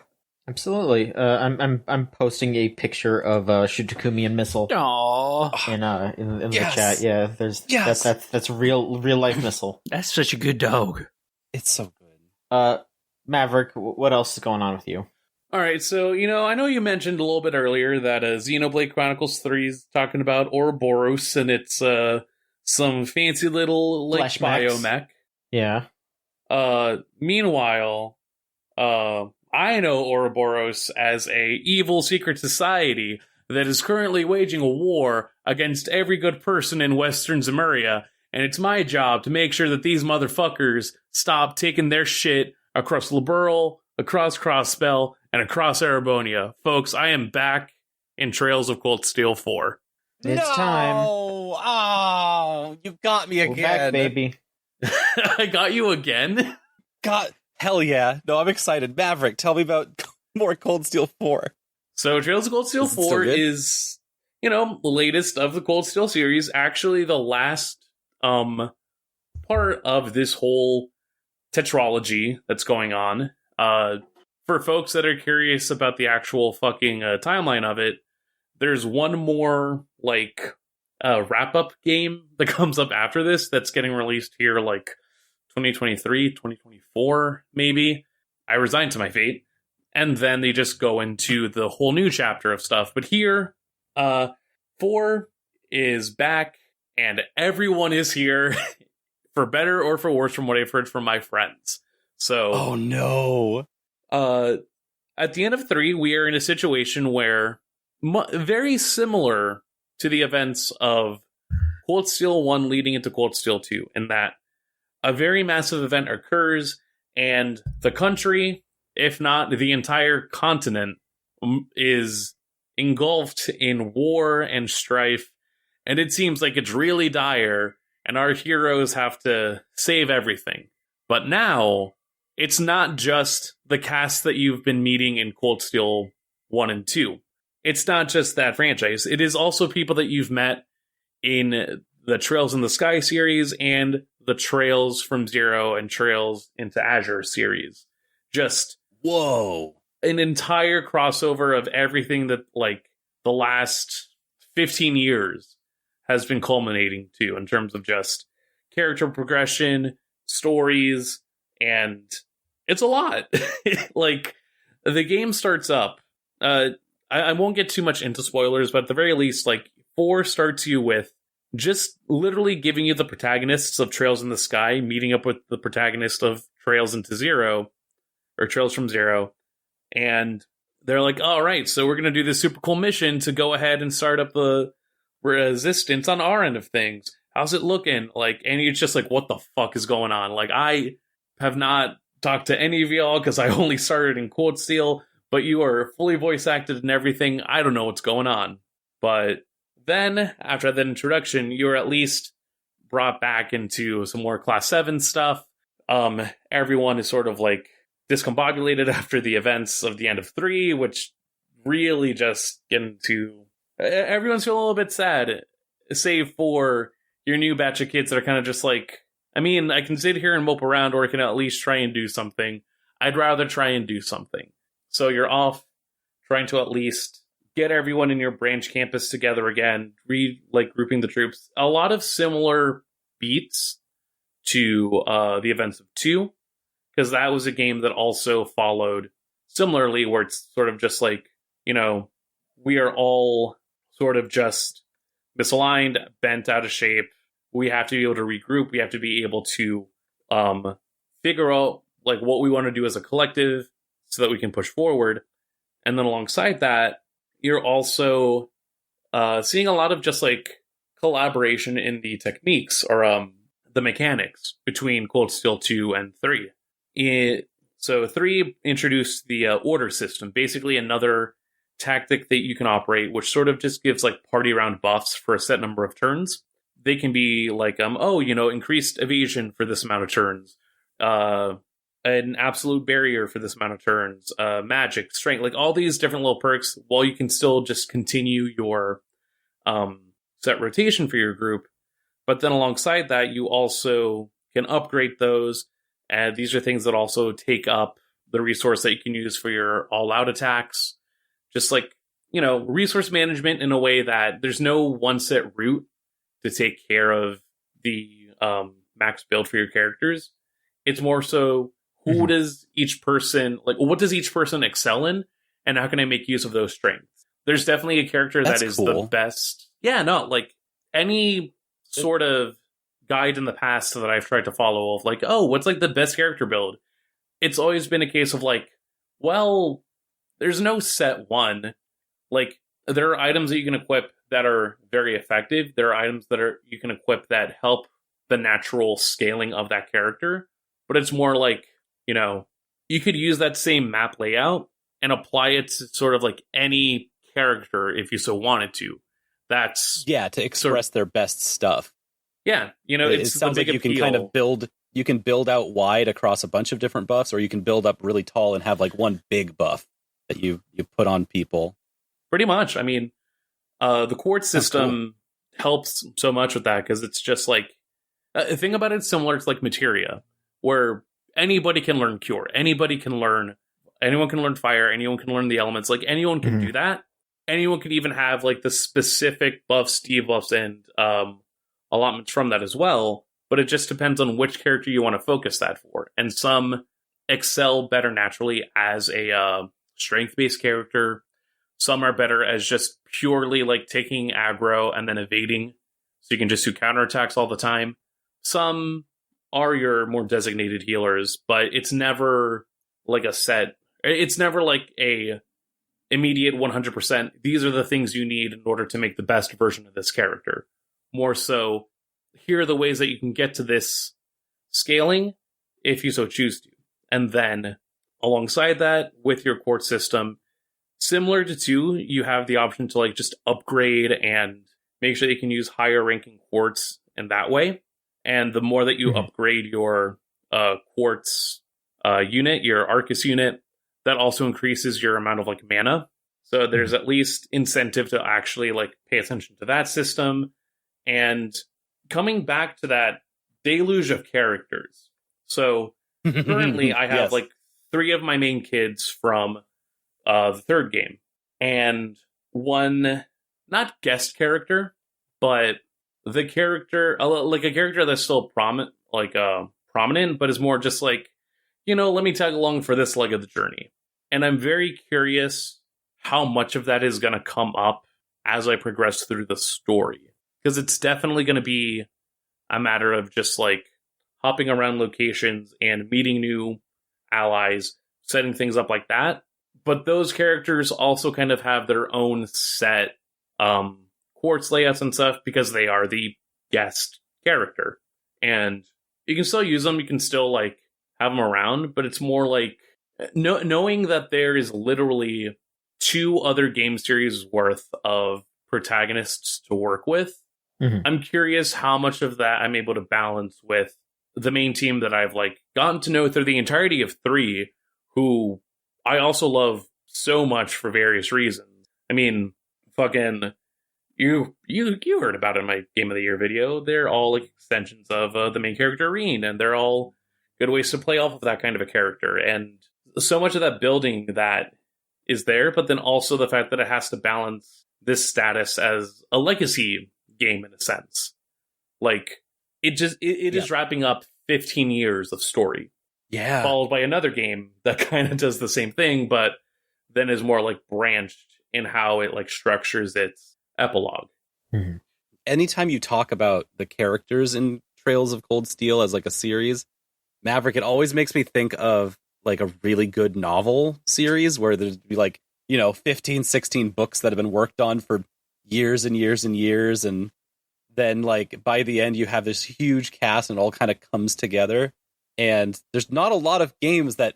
Absolutely. I'm posting a picture of Shu Takumi and Missile. Aww. In the chat. Yeah, that's real life Missile. That's such a good dog. It's so good. Maverick, what else is going on with you? All right, so I know you mentioned a little bit earlier that Xenoblade Chronicles 3 is talking about Ouroboros, and it's some fancy little like biomech. Yeah. Meanwhile, I know Ouroboros as a evil secret society that is currently waging a war against every good person in Western Zemuria, and it's my job to make sure that these motherfuckers stop taking their shit across Liberl, across Crossspell, and across Erebonia. Folks, I am back in Trails of Cold Steel 4. It's time. Oh, you got me again. We're back, baby. I got you again? God, hell yeah. No, I'm excited. Maverick, tell me about more Cold Steel 4. So Trails of Cold Steel 4 is, the latest of the Cold Steel series. Actually, the last part of this whole tetralogy that's going on. For folks that are curious about the actual fucking timeline of it, there's one more, wrap-up game that comes up after this that's getting released here, 2023, 2024, maybe. I resigned to my fate. And then they just go into the whole new chapter of stuff. But here, 4 is back, and everyone is here, for better or for worse, from what I've heard from my friends. So, oh no. At the end of 3, we are in a situation where, very similar to the events of Cold Steel 1 leading into Cold Steel 2, in that a very massive event occurs, and the country, if not the entire continent, is engulfed in war and strife, and it seems like it's really dire, and our heroes have to save everything. But now, it's not just the cast that you've been meeting in Cold Steel 1 and 2. It's not just that franchise. It is also people that you've met in the Trails in the Sky series and the Trails from Zero and Trails into Azure series. Just, whoa, an entire crossover of everything that, the last 15 years has been culminating to, in terms of just character progression, stories, and it's a lot. The game starts up. I won't get too much into spoilers, but at the very least, 4 starts you with just literally giving you the protagonists of Trails in the Sky, meeting up with the protagonist of Trails into Zero, or Trails from Zero, and they're like, all right, so we're going to do this super cool mission to go ahead and start up the resistance on our end of things. How's it looking? And you're just what the fuck is going on? I have not talked to any of y'all because I only started in Cold Steel, but you are fully voice acted and everything. I don't know what's going on. But then, after that introduction, you're at least brought back into some more Class 7 stuff. Everyone is sort of like discombobulated after the events of the end of 3, which really just get into... Everyone's feeling a little bit sad, save for your new batch of kids that are kind of just like, I mean, I can sit here and mope around, or I can at least try and do something. I'd rather try and do something. So you're off trying to at least get everyone in your branch campus together again, grouping the troops. A lot of similar beats to the events of 2, because that was a game that also followed similarly, where it's sort of just like, we are all sort of just misaligned, bent out of shape. We have to be able to regroup. We have to be able to figure out like what we want to do as a collective so that we can push forward. And then alongside that, you're also seeing a lot of just like collaboration in the techniques or the mechanics between Cold Steel 2 and 3. So 3 introduced the order system, basically another tactic that you can operate, which sort of just gives like party round buffs for a set number of turns. They can be like, increased evasion for this amount of turns, an absolute barrier for this amount of turns, magic, strength, like all these different little perks, while you can still just continue your set rotation for your group. But then alongside that, you also can upgrade those. And these are things that also take up the resource that you can use for your all-out attacks. Just like, resource management in a way that there's no one set route to take care of the max build for your characters. It's more so, who does each person, like, what does each person excel in? And how can I make use of those strengths? There's definitely a character that is cool. The best. Yeah, no, like, any sort of guide in the past that I've tried to follow of like, what's like the best character build? It's always been a case of like, well, there's no set one. Like, there are items that you can equip that are very effective. There are items that you can equip that help the natural scaling of that character. But it's more like, you could use that same map layout and apply it to sort of like any character if you so wanted to. That's to express their best stuff. Yeah, it sounds like you can kind of build out wide across a bunch of different buffs, or you can build up really tall and have like one big buff that you put on people. Pretty much. I mean, the quartz system helps so much with that, because it's just like, the thing about it's similar to like materia, where anybody can learn cure, anyone can learn fire, anyone can learn the elements, like anyone can do that. Anyone can even have like the specific buffs, debuffs, and allotments from that as well, but it just depends on which character you want to focus that for. And some excel better naturally as a strength-based character. Some are better as just purely like taking aggro and then evading, so you can just do counterattacks all the time. Some are your more designated healers, but it's never like a set. It's never like a immediate 100%. These are the things you need in order to make the best version of this character. More so, here are the ways that you can get to this scaling if you so choose to. And then, alongside that, with your quartz system, similar to 2, you have the option to like just upgrade and make sure that you can use higher ranking quartz in that way. And the more that you upgrade your quartz unit, your Arcus unit, that also increases your amount of like mana. So there's at least incentive to actually like pay attention to that system. And coming back to that deluge of characters. So currently I have like 3 of my main kids from the 3rd game, and one not guest character, but the character, like a character that's still prominent, but is more just like, let me tag along for this leg of the journey. And I'm very curious how much of that is going to come up as I progress through the story. Because it's definitely going to be a matter of just like hopping around locations and meeting new allies, setting things up like that. But those characters also kind of have their own set quartz layouts and stuff, because they are the guest character. And you can still use them, you can still like have them around, but it's more like knowing that there is literally 2 other game series worth of protagonists to work with Mhm. I'm curious how much of that I'm able to balance with the main team that I've like gotten to know through the entirety of 3, who I also love so much for various reasons. I mean, fucking you heard about it in my Game of the Year video. They're all like extensions of the main character Reen, and they're all good ways to play off of that kind of a character. And so much of that building that is there, but then also the fact that it has to balance this status as a legacy game in a sense. Like, it is wrapping up 15 years of story. Yeah. Followed by another game that kind of does the same thing, but then is more like branched in how it like structures its epilogue. Mhm. Anytime you talk about the characters in Trails of Cold Steel as like a series, Maverick, it always makes me think of like a really good novel series where there'd be like, 15, 16 books that have been worked on for years and years and years. And then like by the end, you have this huge cast and it all kind of comes together. And there's not a lot of games that,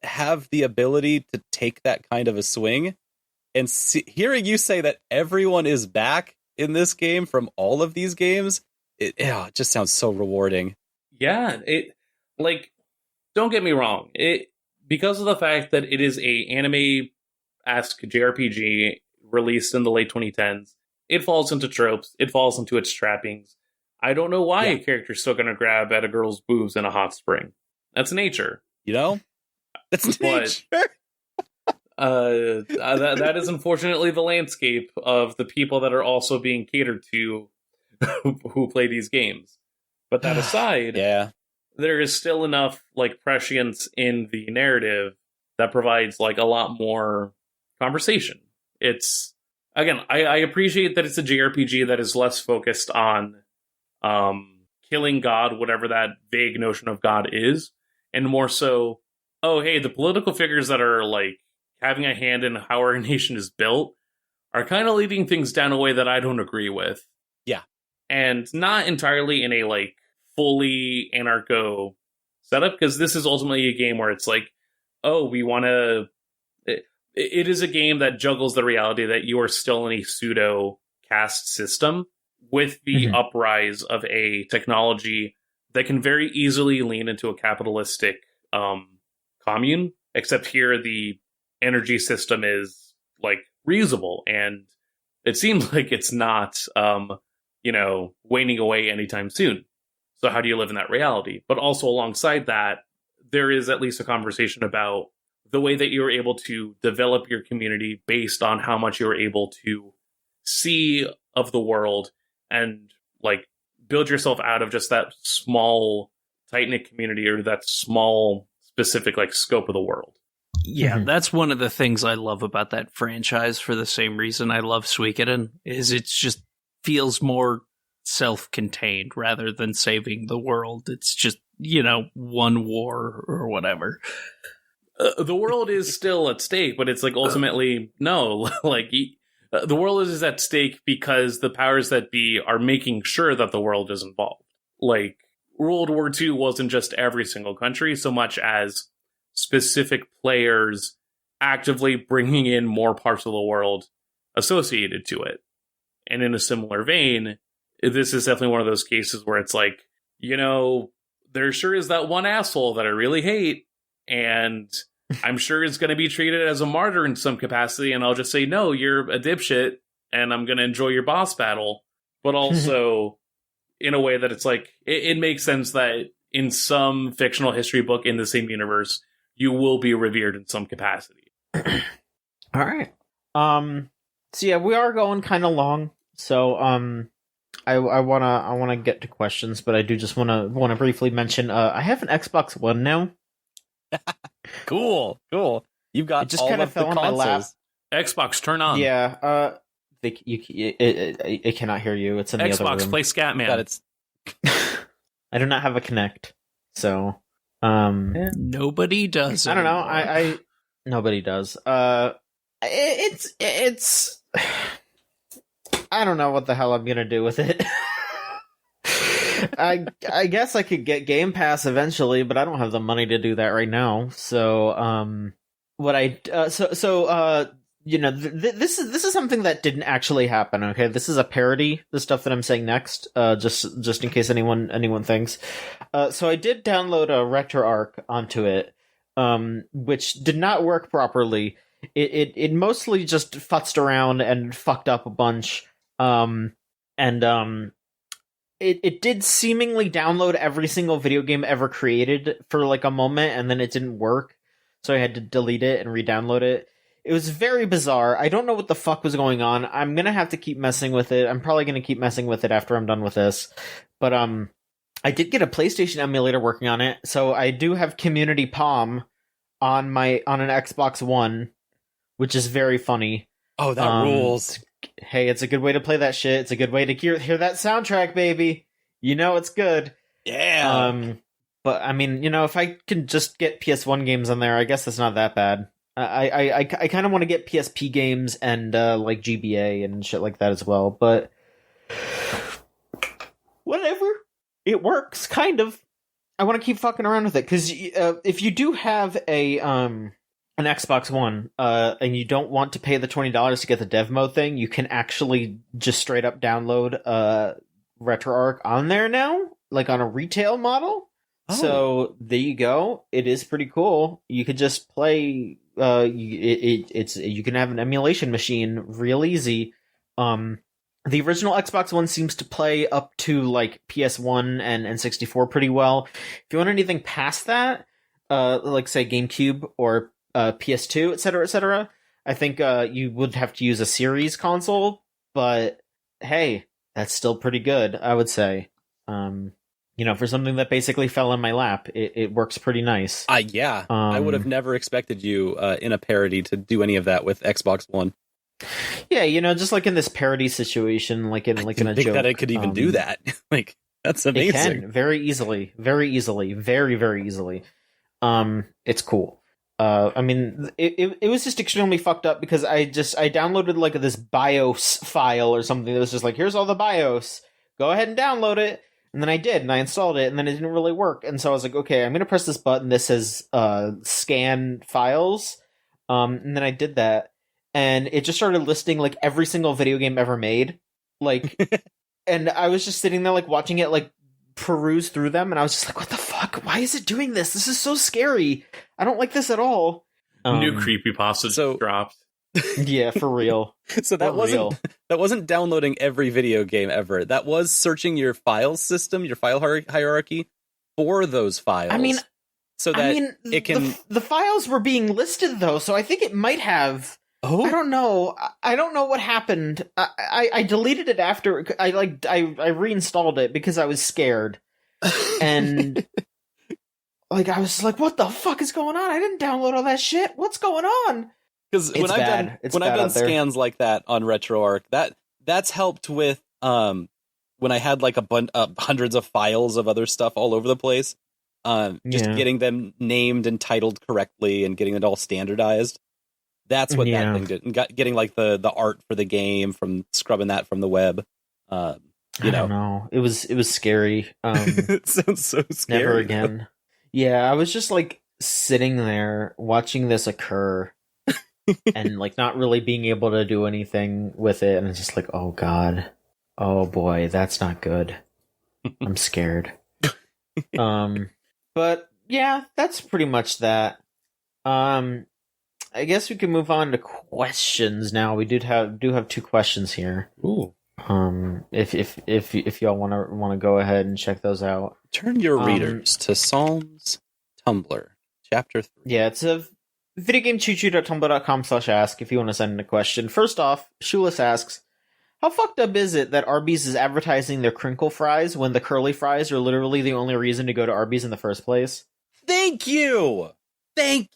have the ability to take that kind of a swing. And hearing you say that everyone is back in this game from all of these games, it just sounds so rewarding. Yeah, it like, don't get me wrong. It, because of the fact that it is a anime-esque JRPG released in the late 2010s, it falls into tropes. It falls into its trappings. I don't know why a character's still going to grab at a girl's boobs in a hot spring. That's nature. That's nature. That is unfortunately the landscape of the people that are also being catered to who play these games. But that aside, there is still enough like prescience in the narrative that provides like a lot more conversation. It's, again, I appreciate that it's a JRPG that is less focused on killing God, whatever that vague notion of God is, and more so, oh, hey, the political figures that are like having a hand in how our nation is built are kind of leading things down a way that I don't agree with. Yeah. And not entirely in a like fully anarcho setup, because this is ultimately a game where it's like, oh, we want to... It is a game that juggles the reality that you are still in a pseudo caste system with the uprise of a technology that can very easily lean into a capitalistic commune, except here the energy system is like reusable, and it seems like it's not waning away anytime soon. So how do you live in that reality? But also alongside that, there is at least a conversation about the way that you're able to develop your community based on how much you're able to see of the world and like build yourself out of just that small tight-knit community or that small specific like scope of the world. Yeah, that's one of the things I love about that franchise, for the same reason I love Suikoden, is it just feels more self-contained rather than saving the world. It's just, one war or whatever. The world is still at stake, but it's like ultimately, no, like the world is at stake because the powers that be are making sure that the world is involved. Like World War II wasn't just every single country so much as specific players actively bringing in more parts of the world associated to it. And in a similar vein, this is definitely one of those cases where it's like, there sure is that one asshole that I really hate, and I'm sure is going to be treated as a martyr in some capacity, and I'll just say, no, you're a dipshit, and I'm going to enjoy your boss battle. But also, in a way that it's like, it makes sense that in some fictional history book in the same universe, you will be revered in some capacity. All right. So yeah, we are going kind of long. So I wanna get to questions, but I do just wanna briefly mention I have an Xbox One now. Cool. You've got it just kind of fell on my lap. Xbox, turn on. Yeah. It cannot hear you. It's in the other room. Xbox, play Scatman. I do not have a Kinect, so nobody does. I don't know. I nobody does. It's I don't know what the hell I'm gonna do with it. I guess I could get Game Pass eventually, but I don't have the money to do that right now. So this is something that didn't actually happen. Okay, this is a parody. The stuff that I'm saying next, just in case anyone thinks. So I did download a RetroArch onto it, which did not work properly. It mostly just futzed around and fucked up a bunch. It did seemingly download every single video game ever created for like a moment, and then it didn't work. So I had to delete it and re-download it. It was very bizarre. I don't know what the fuck was going on. I'm gonna have to keep messing with it. I'm probably gonna keep messing with it after I'm done with this. But I did get a PlayStation emulator working on it, so I do have Community Palm on an Xbox One, which is very funny. Oh, that rules. Hey, it's a good way to play that shit. It's a good way to hear that soundtrack, baby. You know it's good. Yeah. But I mean, if I can just get PS1 games on there, I guess that's not that bad. I kind of want to get PSP games and like GBA and shit like that as well, but whatever. It works, kind of. I want to keep fucking around with it, because if you do have an Xbox One, and you don't want to pay the $20 to get the dev mode thing, you can actually just straight up download RetroArch on there now, like on a retail model. Oh. So there you go. It is pretty cool. You could just play. You can have an emulation machine real easy. The original Xbox One seems to play up to like PS1 and N64 pretty well. If you want anything past that, like say GameCube or PS2, etc., I think you would have to use a series console. But hey, that's still pretty good, I would say. For something that basically fell in my lap, it works pretty nice. Yeah. I would have never expected you in a parody to do any of that with Xbox One. Yeah, just like in this parody situation, like in a joke. That it could even do that. Like, that's amazing. It can, very easily, very, very easily. It's cool. I mean, it was just extremely fucked up because I downloaded like this BIOS file or something that was just like, here's all the BIOS. Go ahead and download it. And then I did, and I installed it, and then it didn't really work. And so I was like, okay, I'm going to press this button that says scan files. And then I did that. And it just started listing like every single video game ever made. Like, and I was just sitting there like watching it like peruse through them. And I was just like, what the fuck? Why is it doing this? This is so scary. I don't like this at all. New creepypasta dropped. Yeah, for real. So that wasn't downloading every video game ever. That was searching your file system, your file hierarchy for those files. It can. The files were being listed though, so I think it might have. Oh, I don't know. I don't know what happened. I deleted it after I reinstalled it because I was scared, and like I was like, what the fuck is going on? I didn't download all that shit. What's going on? Because when I've done scans like that on RetroArch, that's helped with when I had like hundreds of files of other stuff all over the place, getting them named and titled correctly and getting it all standardized. That's what that thing did. And getting like the art for the game from scrubbing that from the web. I don't know. It was scary. It sounds so scary. Never again. Yeah, I was just like sitting there watching this occur. And like not really being able to do anything with it, and it's just like, oh god, oh boy, that's not good. I'm scared. But yeah, that's pretty much that. I guess we can move on to questions now. We do have 2 questions here. Ooh. If y'all want to go ahead and check those out. Turn your readers to Psalms Tumblr, chapter 3. Yeah, it's a videogamechoochoo.tumblr.com/ask if you want to send in a question. First off, Shoeless asks, how fucked up is it that Arby's is advertising their crinkle fries when the curly fries are literally the only reason to go to Arby's in the first place? Thank you! I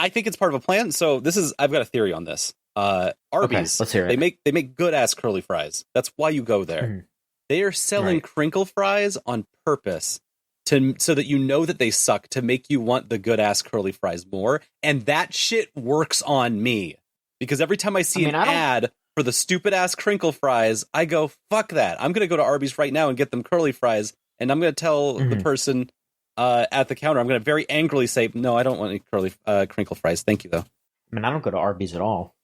think it's part of a plan. So I've got a theory on this. Arby's, okay, let's hear it. They make good ass curly fries. That's why you go there. Mm-hmm. They are selling crinkle fries on purpose. So that you know that they suck, to make you want the good ass curly fries more, and that shit works on me because every time I see an ad for the stupid ass crinkle fries, I go, fuck that. I'm gonna go to Arby's right now and get them curly fries, and I'm gonna tell the person at the counter, I'm gonna very angrily say, no, I don't want any crinkle fries, thank you though. I mean, I don't go to Arby's at all.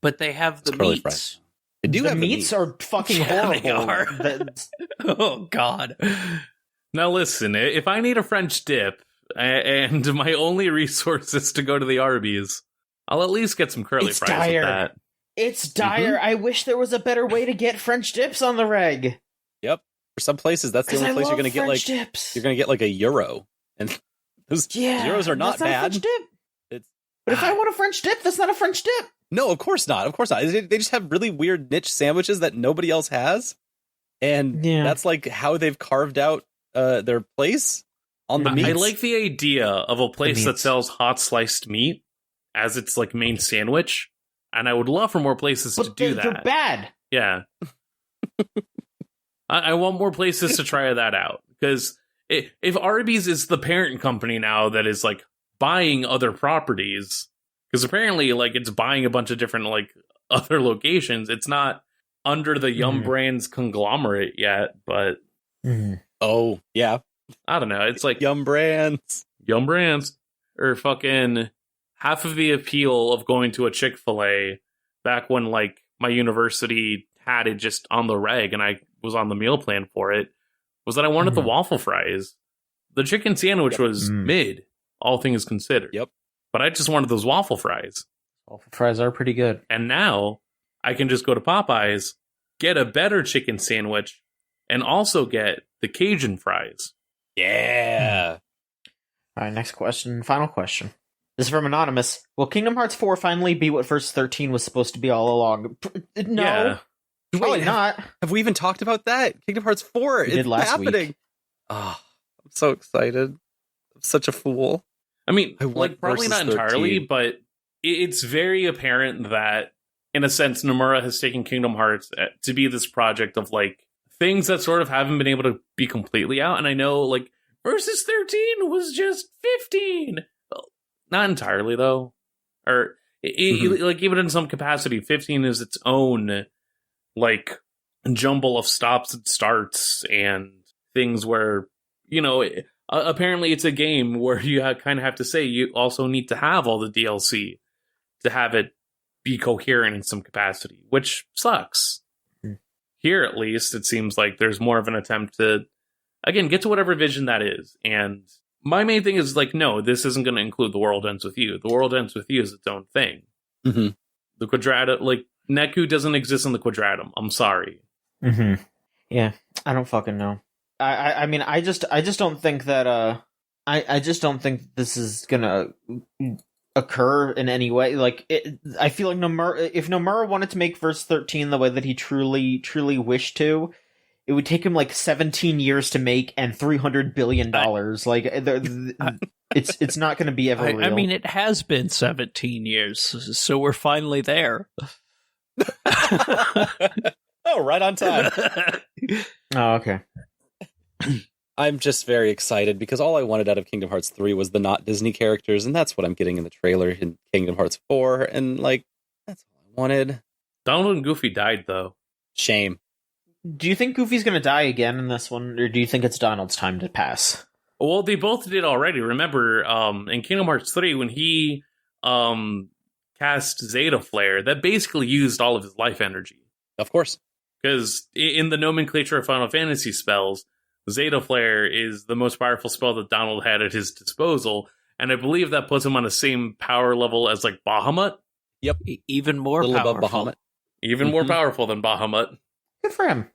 But they have the curly meats. fries. They do the have meats are fucking Yeah, they horrible. are. Oh, God. Now listen, if I need a French dip and my only resource is to go to the Arby's, I'll at least get some curly It's fries dire. with that. It's dire. I wish there was a better way to get French dips on the reg. Yep. For some places, that's the 'Cause only I place you're love going to get French like dips. you're going to get like a euro, and those euros are not that's bad. a French dip. It's But if I want a French dip, that's not a French dip. no, of course not. Of course not. They just have really weird niche sandwiches that nobody else has, and Yeah. that's like how they've carved out their place on the meats. I like the idea of a place that meats. sells hot sliced meat as its like main sandwich, and I would love for more places to But do they're that. bad. Yeah. I want more places to try that out, because if Arby's is the parent company now that is like buying other properties, because apparently like it's buying a bunch of different like other locations, it's not under the Yum Brands conglomerate yet, but Oh yeah, I don't know, it's like Yum Brands. Yum Brands or fucking half of the appeal of going to a Chick-fil-A back when like my university had it just on the reg and I was on the meal plan for it was that I wanted the waffle fries. The chicken sandwich was mid, all things considered. Yep. But I just wanted those waffle fries. Waffle fries are pretty good. And now I can just go to Popeyes, get a better chicken sandwich, and also get the Cajun fries. Yeah. All right, next question. Final question. This is from Anonymous. Will Kingdom Hearts 4 finally be what Verse 13 was supposed to be all along? No. Yeah. Probably Wait, not. Have we even talked about that? Kingdom Hearts 4. We did It's last happening. week. Oh, I'm so excited. I'm such a fool. I mean, I want like, probably Versus not entirely, 13. but it's very apparent that, in a sense, Nomura has taken Kingdom Hearts to be this project of, like, things that sort of haven't been able to be completely out. And I know, like, Versus 13 was just 15. Well, not entirely, though. Or, like, even in some capacity, 15 is its own, like, jumble of stops and starts and things where, you know, apparently it's a game where you kind of have to say you also need to have all the DLC to have it be coherent in some capacity, which sucks. Here, at least, it seems like there's more of an attempt to, again, get to whatever vision that is. And my main thing is, like, no, this isn't going to include The World Ends With You. The World Ends With You is its own thing. Mm-hmm. The Quadratum, like, Neku doesn't exist in the Quadratum. I'm sorry. Yeah, I don't fucking know. I mean, I just don't think that, I just don't think this is gonna occur in any way. Like, I feel like if Nomura wanted to make Verse 13 the way that he truly wished to, it would take him like 17 years to make and $300 billion. Like, it's not going to be ever real. I mean, it has been 17 years, so we're finally there. Oh, right on time. Oh, okay. I'm just very excited because all I wanted out of Kingdom Hearts 3 was the not Disney characters, and that's what I'm getting in the trailer in Kingdom Hearts 4, and, like, that's all I wanted. Donald and Goofy died, though. Shame. Do you think Goofy's going to die again in this one, or do you think it's Donald's time to pass? Well, they both did already. Remember, in Kingdom Hearts 3, when he cast Zeta Flare, that basically used all of his life energy. Of course. Because in the nomenclature of Final Fantasy spells, Zeta Flare is the most powerful spell that Donald had at his disposal, and I believe that puts him on the same power level as, like, Bahamut. Yep. Even more A little powerful. above Bahamut. Even more powerful than Bahamut. Good for him.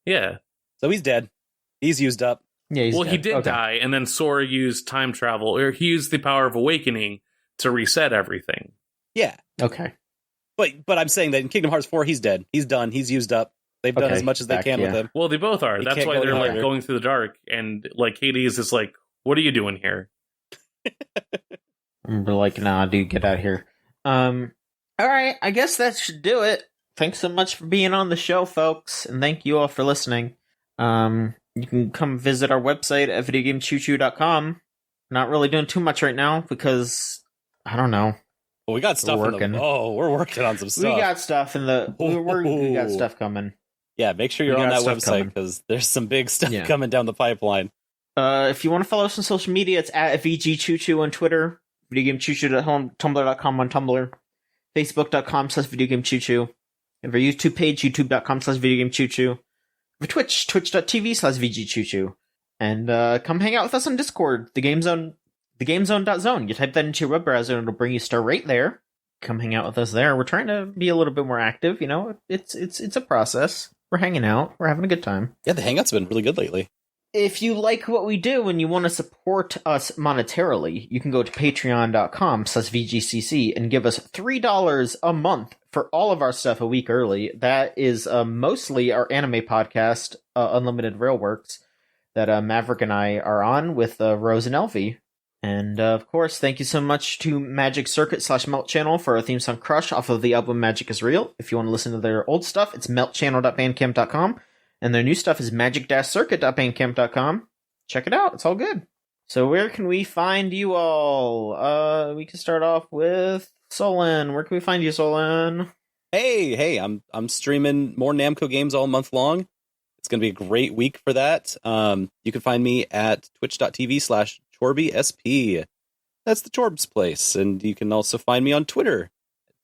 Yeah. So he's dead. He's used up. Yeah, he's Well, dead. he did Okay. die, and then Sora used time travel, or he used the power of awakening to reset everything. Yeah. Okay. But I'm saying that in Kingdom Hearts 4, he's dead. He's done. He's used up. They've done Okay, as much as they back, can with yeah. him. Well, they both are. He That's can't why go they're, any like, harder. going through the dark, and, like, Hades is like, what are you doing here? And we're like, nah, dude, get out of here. Alright, I guess that should do it. Thanks so much for being on the show, folks, and thank you all for listening. You can come visit our website at videogamechoochoo.com. Not really doing too much right now because, I don't know. Well, we got stuff We're in working. we're working on some stuff. We got stuff in the... we got stuff coming. Yeah, make sure you're We on got that stuff website coming. because there's some big stuff Yeah. coming down the pipeline. If you want to follow us on social media, it's at VGCC on Twitter, videogamechoochoo.tumblr.com on Tumblr. Facebook.com/videogamechoo-choo. We have our YouTube page, YouTube.com/videogamechoo-choo. For Twitch, Twitch.tv/VGCC. And come hang out with us on Discord, the GameZone.zone. You type that into your web browser and it'll bring you right there. Come hang out with us there. We're trying to be a little bit more active, you know. It's a process. We're hanging out. We're having a good time. Yeah, the Hangout's been really good lately. If you like what we do and you want to support us monetarily, you can go to patreon.com/VGCC and give us $3 a month for all of our stuff a week early. That is mostly our anime podcast, Unlimited Railworks, that Maverick and I are on with Rose and Elfie. And of course, thank you so much to Magic Circuit/Melt Channel for our theme song Crush off of the album Magic is Real. If you want to listen to their old stuff, it's meltchannel.bandcamp.com. And their new stuff is magic-circuit.bandcamp.com. Check it out. It's all good. So where can we find you all? We can start off with Solon. Where can we find you, Solon? Hey, I'm streaming more Namco games all month long. It's going to be a great week for that. You can find me at twitch.tv/ChorbySP. That's the Chorb's place. And you can also find me on Twitter,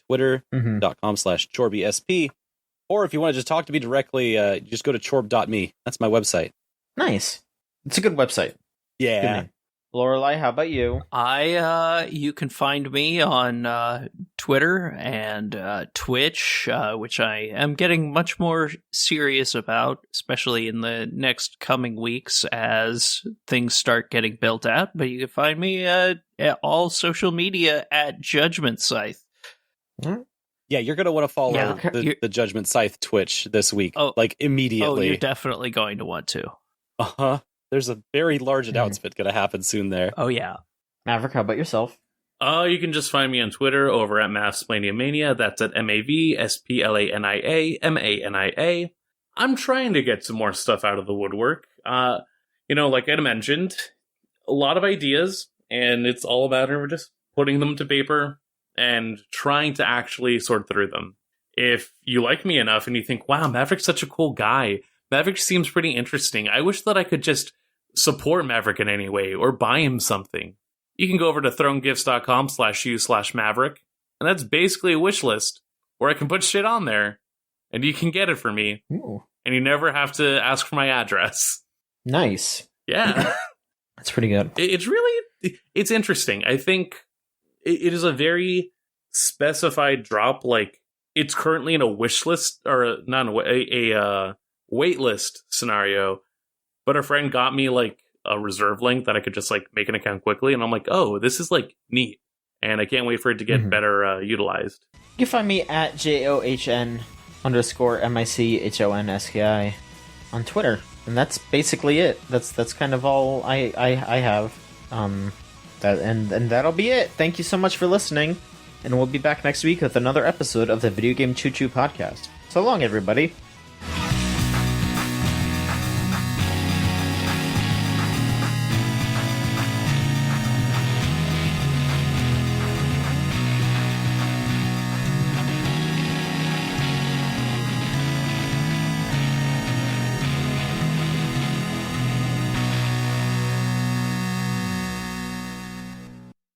twitter.com/ChorbySP. Or if you want to just talk to me directly, just go to chorb.me. That's my website. Nice. It's a good website. Yeah. Good. Lorelai, how about you? You can find me on Twitter and Twitch, which I am getting much more serious about, especially in the next coming weeks as things start getting built out. But you can find me at all social media at Judgment Scythe. Mm-hmm. Yeah, you're going to want to follow the Judgment Scythe Twitch this week, immediately. Oh, you're definitely going to want to. Uh-huh. There's a very large announcement going to happen soon there. Oh, yeah. Maverick, how about yourself? You can just find me on Twitter over at Mavsplania. That's at MAVSPLANIA. I'm trying to get some more stuff out of the woodwork. Like I mentioned, a lot of ideas, and it's all about just putting them to paper and trying to actually sort through them. If you like me enough and you think, wow, Maverick's such a cool guy, Maverick seems pretty interesting, I wish that I could just support Maverick in any way or buy him something, you can go over to thronegifts.com/u/Maverick, and that's basically a wish list where I can put shit on there and you can get it for me. Ooh. And you never have to ask for my address. Nice. Yeah. That's pretty good. It's interesting. I think it is a very specified drop. Like, it's currently in a wish list, or not a wait list scenario, but a friend got me like a reserve link that I could just like make an account quickly, and I'm like, oh, this is like neat, and I can't wait for it to get better utilized. You can find me at JOHN_MICHONSKI on Twitter, and that's basically it. That's kind of all I have. And that'll be it. Thank you so much for listening, and we'll be back next week with another episode of the Video Game Choo Choo podcast. So long, everybody.